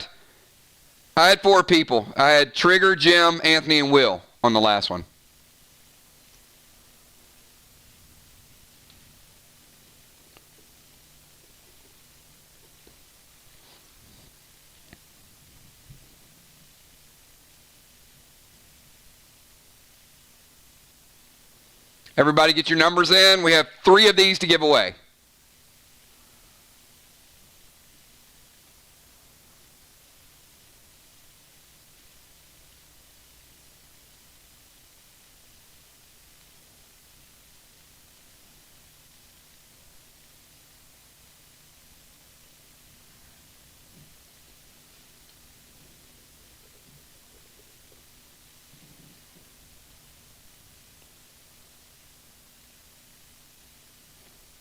Speaker 1: had 4 people. I had Trigger, Jim, Anthony, and Will on the last one. Everybody get your numbers in. We have 3 of these to give away.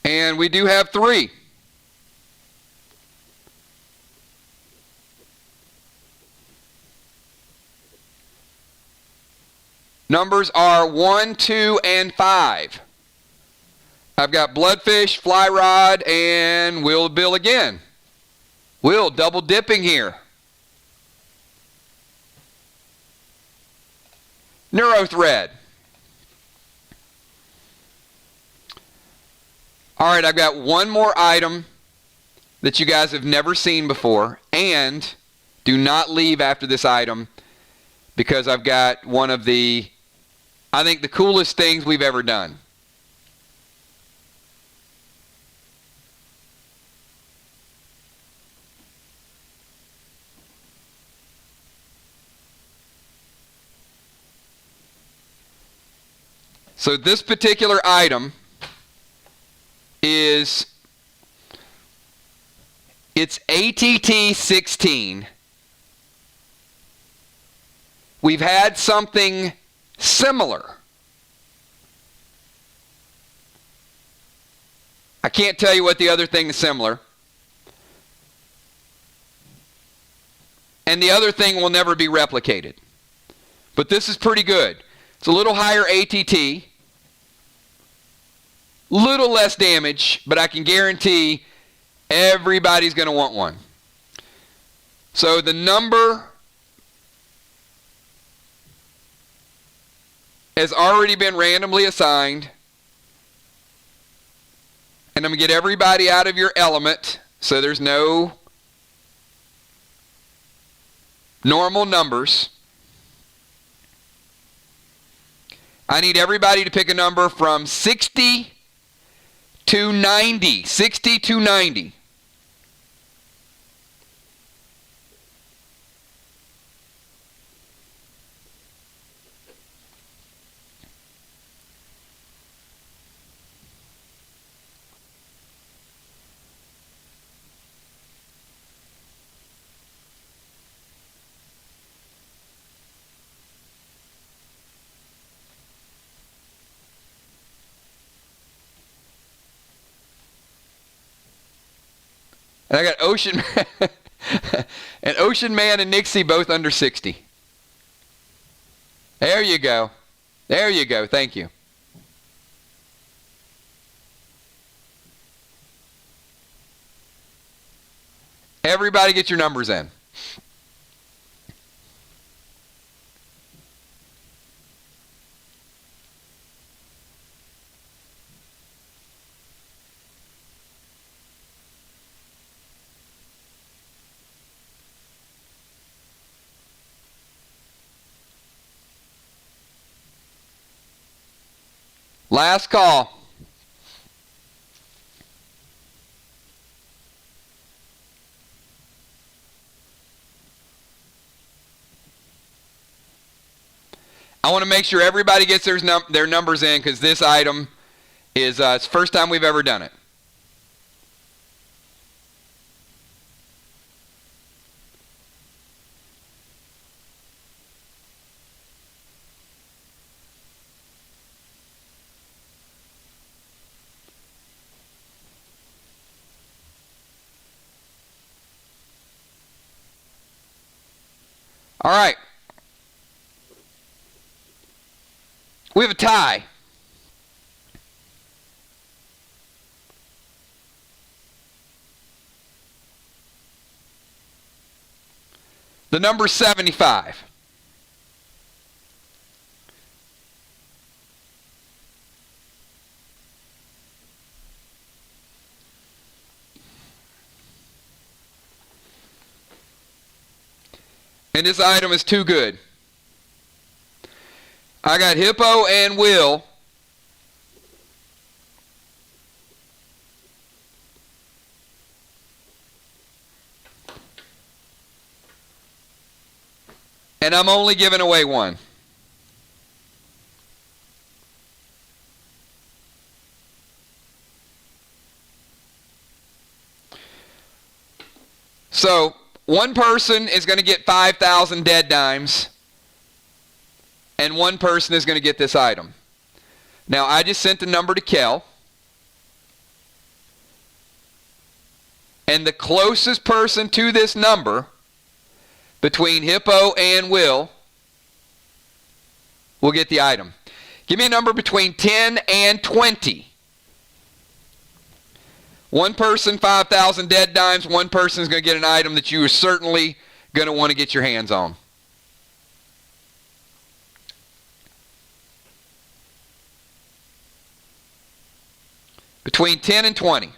Speaker 1: And we do have 3. Numbers are 1, 2, and 5. I've got Bloodfish, Fly Rod, and Will Bill again. Will double dipping here. Neurothread. All right, I've got one more item that you guys have never seen before, and do not leave after this item because I've got one of the, I think, the coolest things we've ever done. So this particular item is, it's ATT 16. We've had something similar. I can't tell you what the other thing is similar. And the other thing will never be replicated. But this is pretty good. It's a little higher ATT. Little less damage, but I can guarantee everybody's going to want one. So the number has already been randomly assigned. And I'm going to get everybody out of your element so there's no normal numbers. I need everybody to pick a number from 60 to 90. 60 to 90. And I got Ocean Man and Ocean Man and Nixie both under 60. There you go. There you go. Thank you. Everybody get your numbers in. Last call. I want to make sure everybody gets their numbers in because this item is it's the first time we've ever done it. All right. We have a tie. The number is 75. And this item is too good. I got Hippo and Will. And I'm only giving away one. So, one person is going to get 5,000 dead dimes, and one person is going to get this item. Now, I just sent the number to Kel, and the closest person to this number, between Hippo and Will get the item. Give me a number between 10 and 20. One person, 5,000 dead dimes. One person is going to get an item that you are certainly going to want to get your hands on. Between 10 and 20.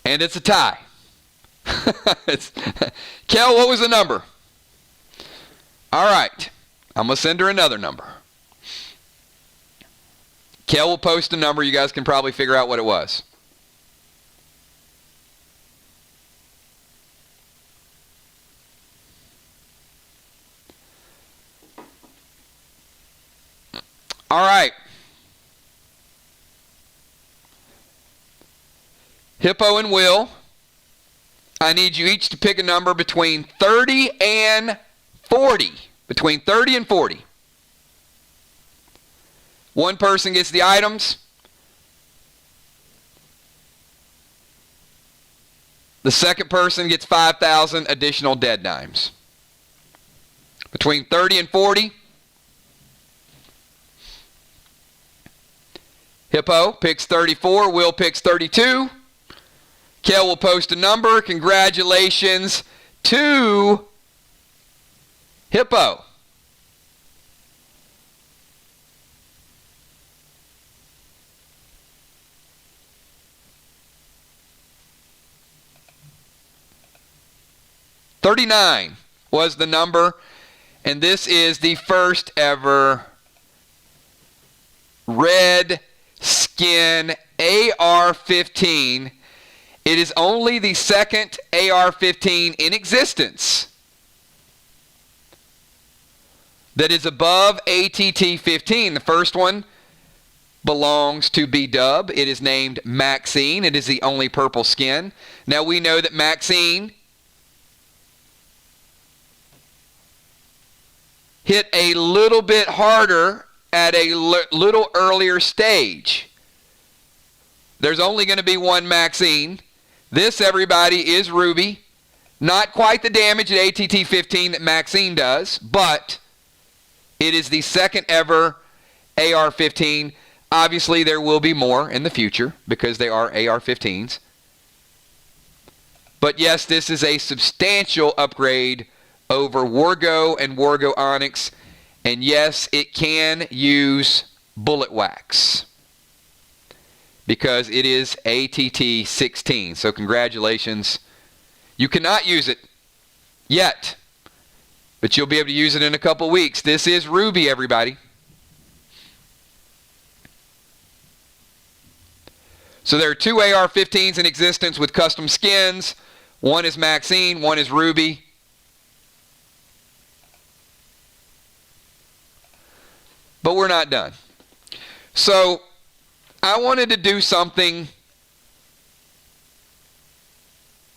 Speaker 1: And it's a tie. Kel, what was the number? All right. I'm going to send her another number. Kel will post a number. You guys can probably figure out what it was. All right. Hippo and Will, I need you each to pick a number between 30 and 40. Between 30 and 40. One person gets the items. The second person gets 5,000 additional dead dimes. Between 30 and 40. Hippo picks 34. Will picks 32. Kel will post a number. Congratulations to Hippo. $39 was the number, and this is the first ever red skin AR-15. It is only the second AR-15 in existence that is above ATT-15. The first one belongs to B-Dub. It is named Maxine. It is the only purple skin. Now we know that Maxine hit a little bit harder at a little earlier stage. There's only going to be one Maxine. This, everybody, is Ruby. Not quite the damage at ATT 15 that Maxine does, but it is the second ever AR-15. Obviously, there will be more in the future because they are AR-15s. But yes, this is a substantial upgrade over Wargo and Wargo Onyx. And yes, it can use bullet wax because it is ATT 16. So congratulations. You cannot use it yet, but you'll be able to use it in a couple weeks. This is Ruby, everybody. So there are two AR-15s in existence with custom skins. One is Maxine, one is Ruby. But we're not done. So I wanted to do something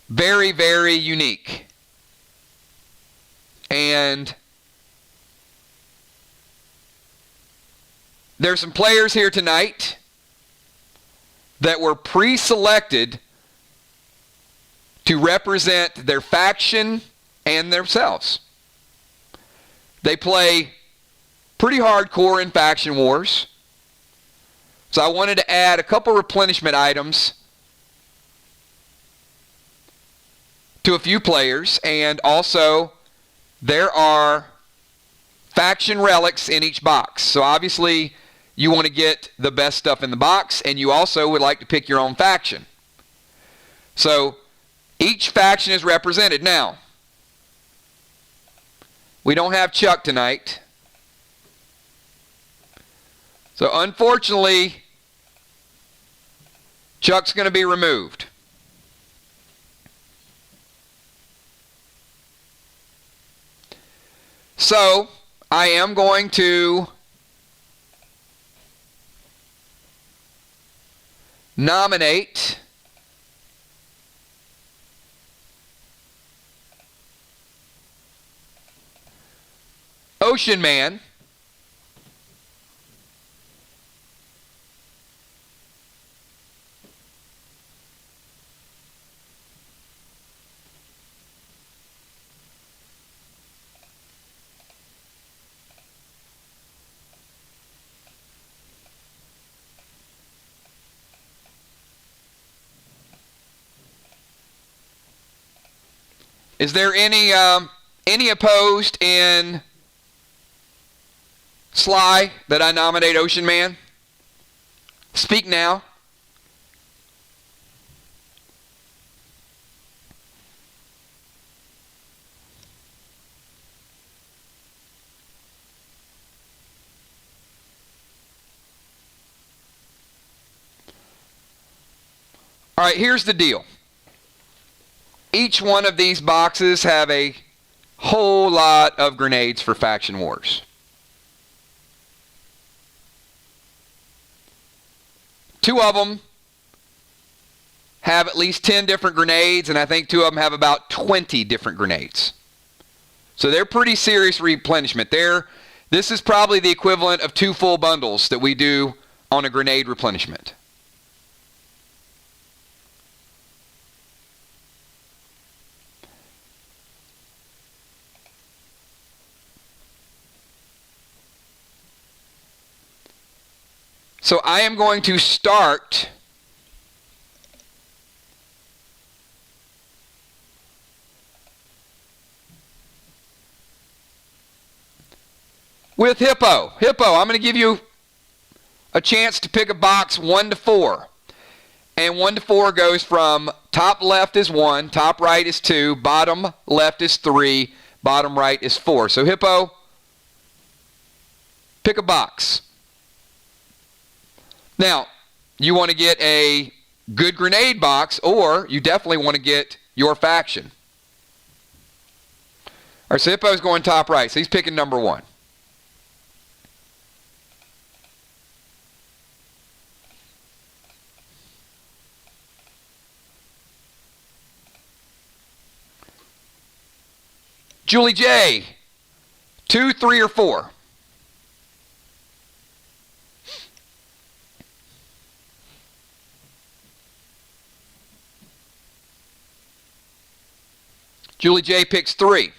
Speaker 1: very, very unique. And there's some players here tonight that were pre-selected to represent their faction and themselves. They play pretty hardcore in faction wars. So I wanted to add a couple replenishment items to a few players, and also there are faction relics in each box. So obviously you want to get the best stuff in the box, and you also would like to pick your own faction. So each faction is represented. Now, we don't have Chuck tonight. So unfortunately, Chuck's going to be removed. So I am going to nominate Ocean Man Is there any opposed in Sly that I nominate Ocean Man? Speak now. All right, here's the deal. Each one of these boxes have a whole lot of grenades for faction wars. Two of them have at least 10 different grenades, and I think two of them have about 20 different grenades. So they're pretty serious replenishment. This is probably the equivalent of 2 full bundles that we do on a grenade replenishment. So I am going to start with Hippo. Hippo, I'm going to give you a chance to pick a box 1 to 4. And 1 to 4 goes from top left is 1, top right is 2, bottom left is 3, bottom right is 4. So Hippo, pick a box. Now, you want to get a good grenade box, or you definitely want to get your faction. All right, so Hippo's going top right, so he's picking number 1. Julie J, 2, 3, or 4? Julie J picks 3.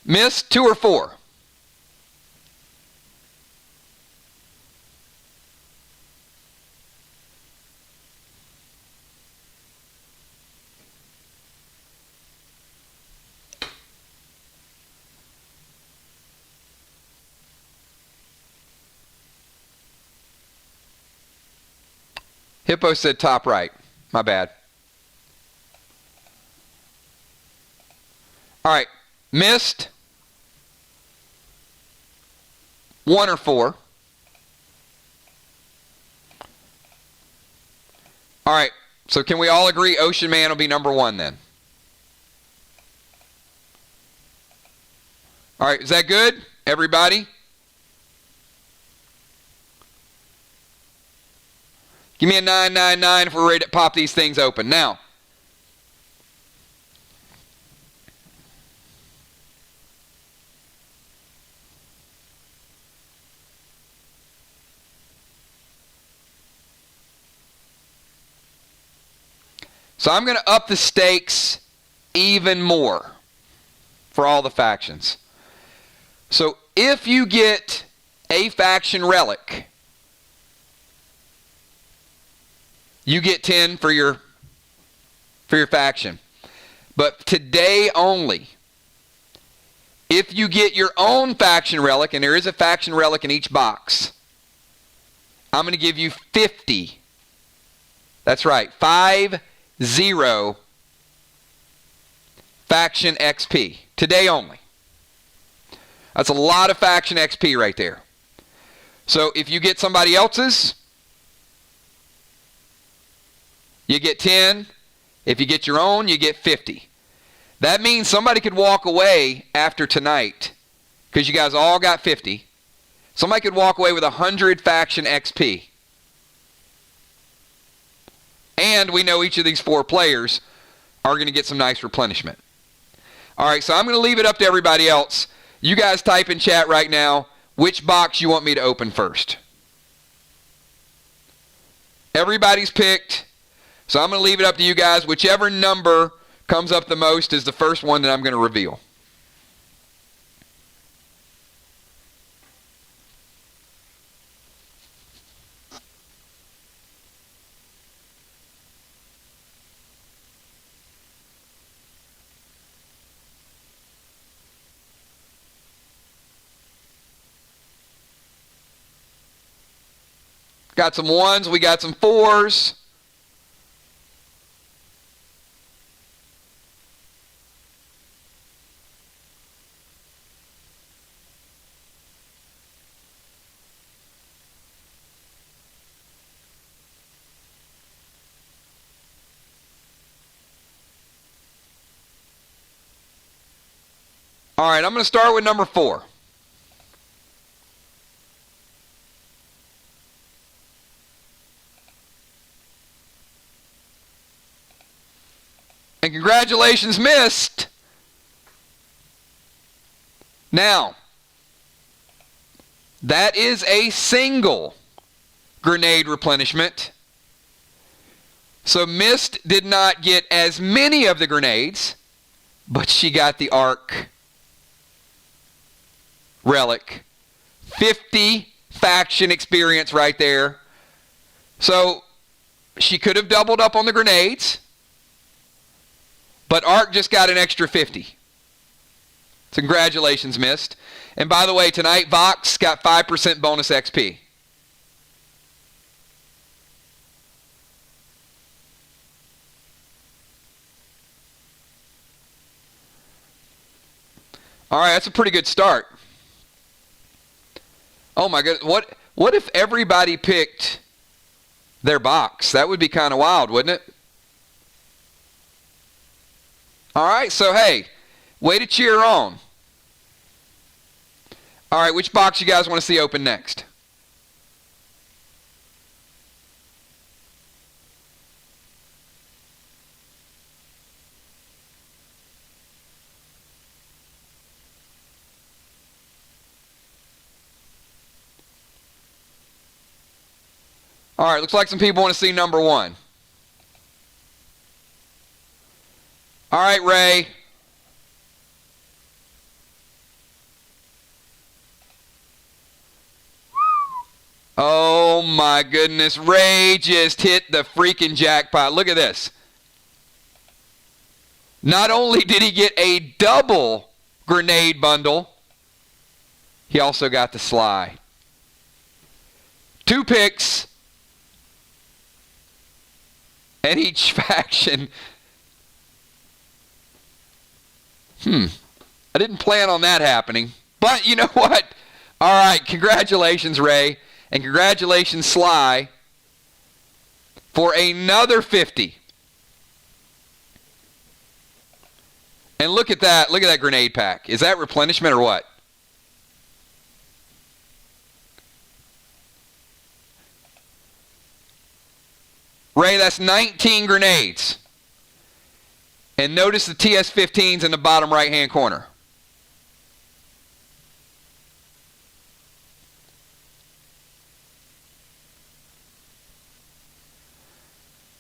Speaker 1: Miss 2 or 4. Hippo said top right. My bad. All right. Missed 1 or 4. All right. So can we all agree Ocean Man will be number 1 then? All right. Is that good, everybody? Give me a 999 if we're ready to pop these things open. Now, so I'm going to up the stakes even more for all the factions. So if you get a faction relic, you get 10 for your faction. But today only, if you get your own faction relic, and there is a faction relic in each box, I'm going to give you 50. That's right, 50 faction XP. Today only. That's a lot of faction XP right there. So if you get somebody else's, you get 10. If you get your own, you get 50. That means somebody could walk away after tonight, because you guys all got 50. Somebody could walk away with 100 faction XP. And we know each of these 4 players are going to get some nice replenishment. All right, so I'm going to leave it up to everybody else. You guys type in chat right now which box you want me to open first. Everybody's picked. So I'm going to leave it up to you guys. Whichever number comes up the most is the first one that I'm going to reveal. Got some 1s, we got some 4s. All right, I'm going to start with number 4. And congratulations, missed. Now, that is a single grenade replenishment. So Mist did not get as many of the grenades, but she got the Arc relic. 50 faction experience right there. So she could have doubled up on the grenades, but Arc just got an extra 50. So congratulations, Mist. And by the way, tonight Vox got 5% bonus XP. All right, that's a pretty good start. Oh my goodness, what if everybody picked their box? That would be kind of wild, wouldn't it? All right, so hey, way to cheer on. All right, which box you guys want to see open next? All right, looks like some people want to see number 1. All right, Ray. Oh my goodness, Ray just hit the freaking jackpot. Look at this. Not only did he get a double grenade bundle, he also got the Sly. 2 picks, and each faction. I didn't plan on that happening, but you know what? All right, congratulations, Ray. And congratulations, Sly, for another 50. And look at that. Look at that grenade pack. Is that replenishment or what? Ray, that's 19 grenades. And notice the TS-15s in the bottom right-hand corner.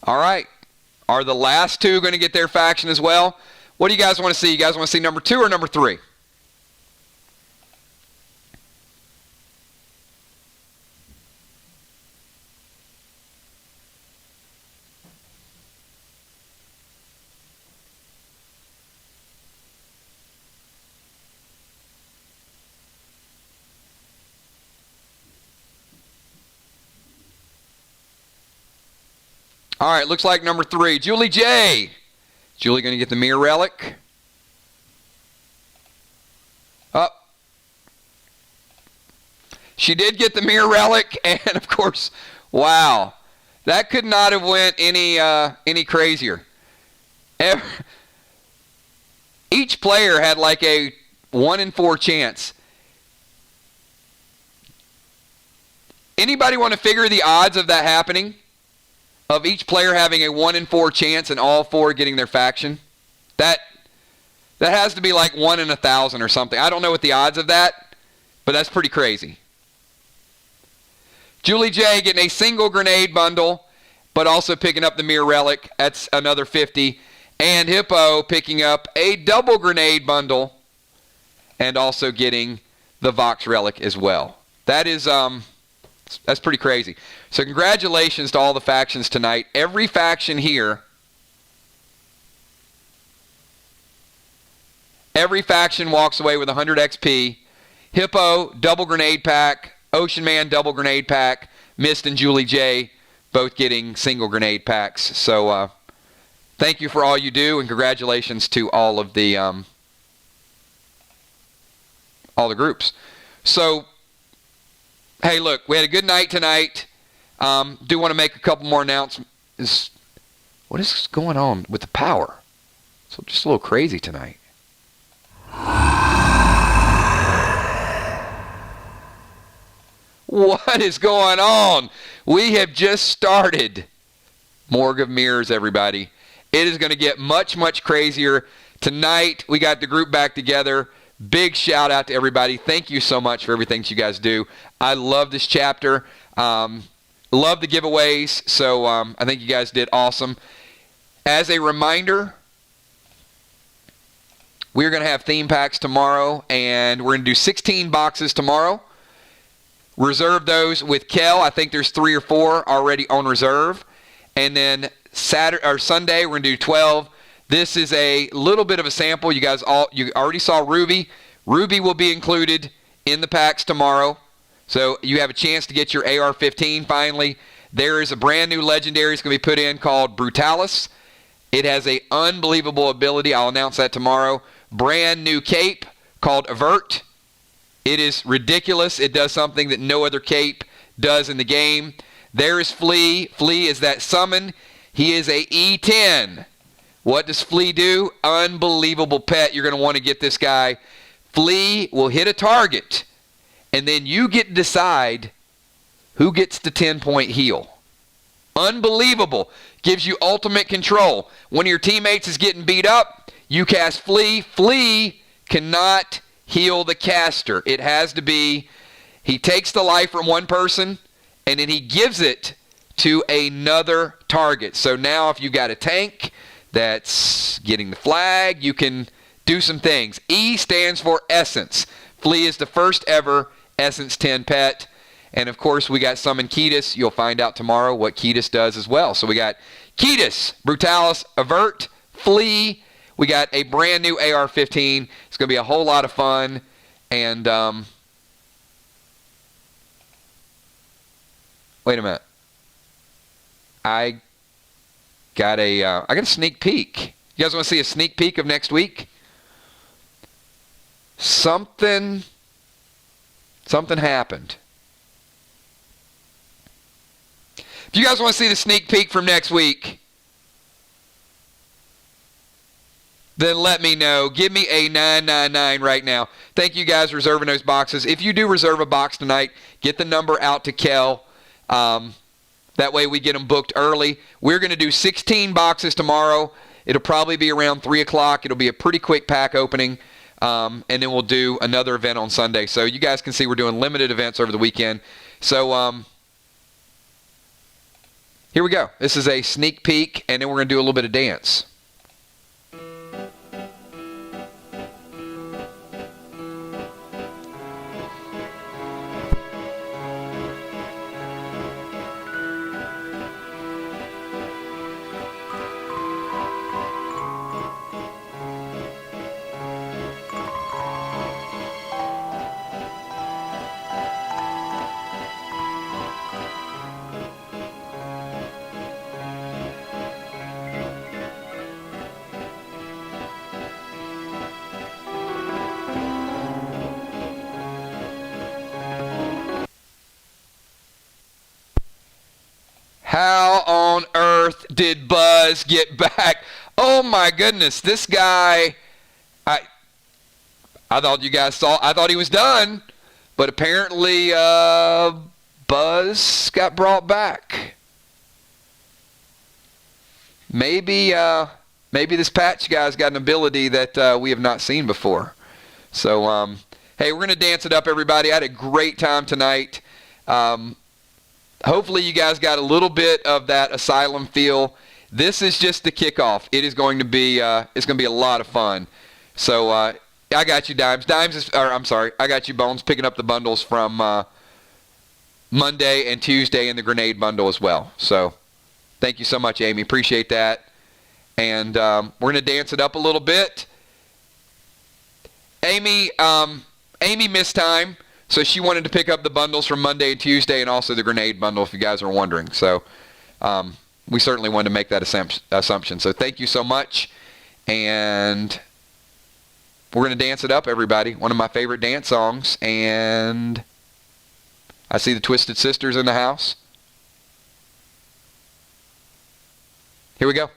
Speaker 1: All right. Are the last 2 going to get their faction as well? What do you guys want to see? You guys want to see number 2 or number 3? All right, looks like number 3, Julie J. Julie going to get the Mirror Relic. Up. She did get the Mirror Relic, and of course, wow, that could not have went any crazier. Each player had like a 1 in 4 chance. Anybody want to figure the odds of that happening? Of each player having a 1 in 4 chance and all 4 getting their faction? That has to be like 1 in 1,000 or something. I don't know what the odds of that, but that's pretty crazy. Julie J getting a single grenade bundle, but also picking up the Mirror Relic. That's another 50. And Hippo picking up a double grenade bundle and also getting the Vox Relic as well. That is that's pretty crazy. So congratulations to all the factions tonight. Every faction here, every faction walks away with 100 XP. Hippo, double grenade pack. Ocean Man, double grenade pack. Mist and Julie J, both getting single grenade packs. So thank you for all you do, and congratulations to all of the groups. So, hey, look, we had a good night tonight. Do want to make a couple more announcements. What is going on with the power? It's just a little crazy tonight. What is going on? We have just started Morgue of Mirrors, everybody. It is going to get much, much crazier. Tonight, we got the group back together. Big shout out to everybody. Thank you so much for everything that you guys do. I love this chapter. Love the giveaways. So I think you guys did awesome. As a reminder, we're going to have theme packs tomorrow, and we're going to do 16 boxes tomorrow. Reserve those with Kel. I think there's 3 or 4 already on reserve. And then Sunday, we're going to do 12. This is a little bit of a sample. You already saw Ruby. Ruby will be included in the packs tomorrow. So you have a chance to get your AR-15 finally. There is a brand new legendary that's going to be put in called BRUTALIS. It has an unbelievable ability. I'll announce that tomorrow. Brand new cape called Avert. It is ridiculous. It does something that no other cape does in the game. There is Flea. Flea is that summon. He is a E10. What does Flea do? Unbelievable pet. You're going to want to get this guy. Flea will hit a target, and then you get to decide who gets the 10-point heal. Unbelievable. Gives you ultimate control. One of your teammates is getting beat up, you cast Flea. Flea cannot heal the caster. It has to be, he takes the life from one person, and then he gives it to another target. So now if you've got a tank that's getting the flag, you can do some things. E stands for Essence. Flea is the first ever Essence 10 pet. And of course we got Summon Ketis. You'll find out tomorrow what Ketis does as well. So we got Ketis, Brutalis, Avert, Flea. We got a brand new AR-15. It's going to be a whole lot of fun. And wait a minute. I got a sneak peek. You guys want to see a sneak peek of next week? Something happened. If you guys want to see the sneak peek from next week, then let me know. Give me a 999 right now. Thank you guys for reserving those boxes. If you do reserve a box tonight, get the number out to Kel. That way we get them booked early. We're going to do 16 boxes tomorrow. It'll probably be around 3 o'clock. It'll be a pretty quick pack opening. And then we'll do another event on Sunday. So you guys can see we're doing limited events over the weekend. So here we go. This is a sneak peek, and then we're going to do a little bit of dance. How on earth did Buzz get back? Oh my goodness, this guy, I thought you guys saw, I thought he was done, but apparently Buzz got brought back. Maybe this patch guy's got an ability that we have not seen before. So, hey, we're going to dance it up, everybody. I had a great time tonight. Hopefully you guys got a little bit of that Asylum feel. This is just the kickoff. It is going to be it's going to be a lot of fun. So I got you, Dimes. I got you, Bones, picking up the bundles from Monday and Tuesday in the grenade bundle as well. So thank you so much, Amy. Appreciate that. And we're going to dance it up a little bit. Amy missed time. So she wanted to pick up the bundles from Monday and Tuesday and also the grenade bundle, if you guys are wondering. So we certainly wanted to make that assumption. So thank you so much. And we're going to dance it up, everybody. One of my favorite dance songs. And I see the Twisted Sisters in the house. Here we go.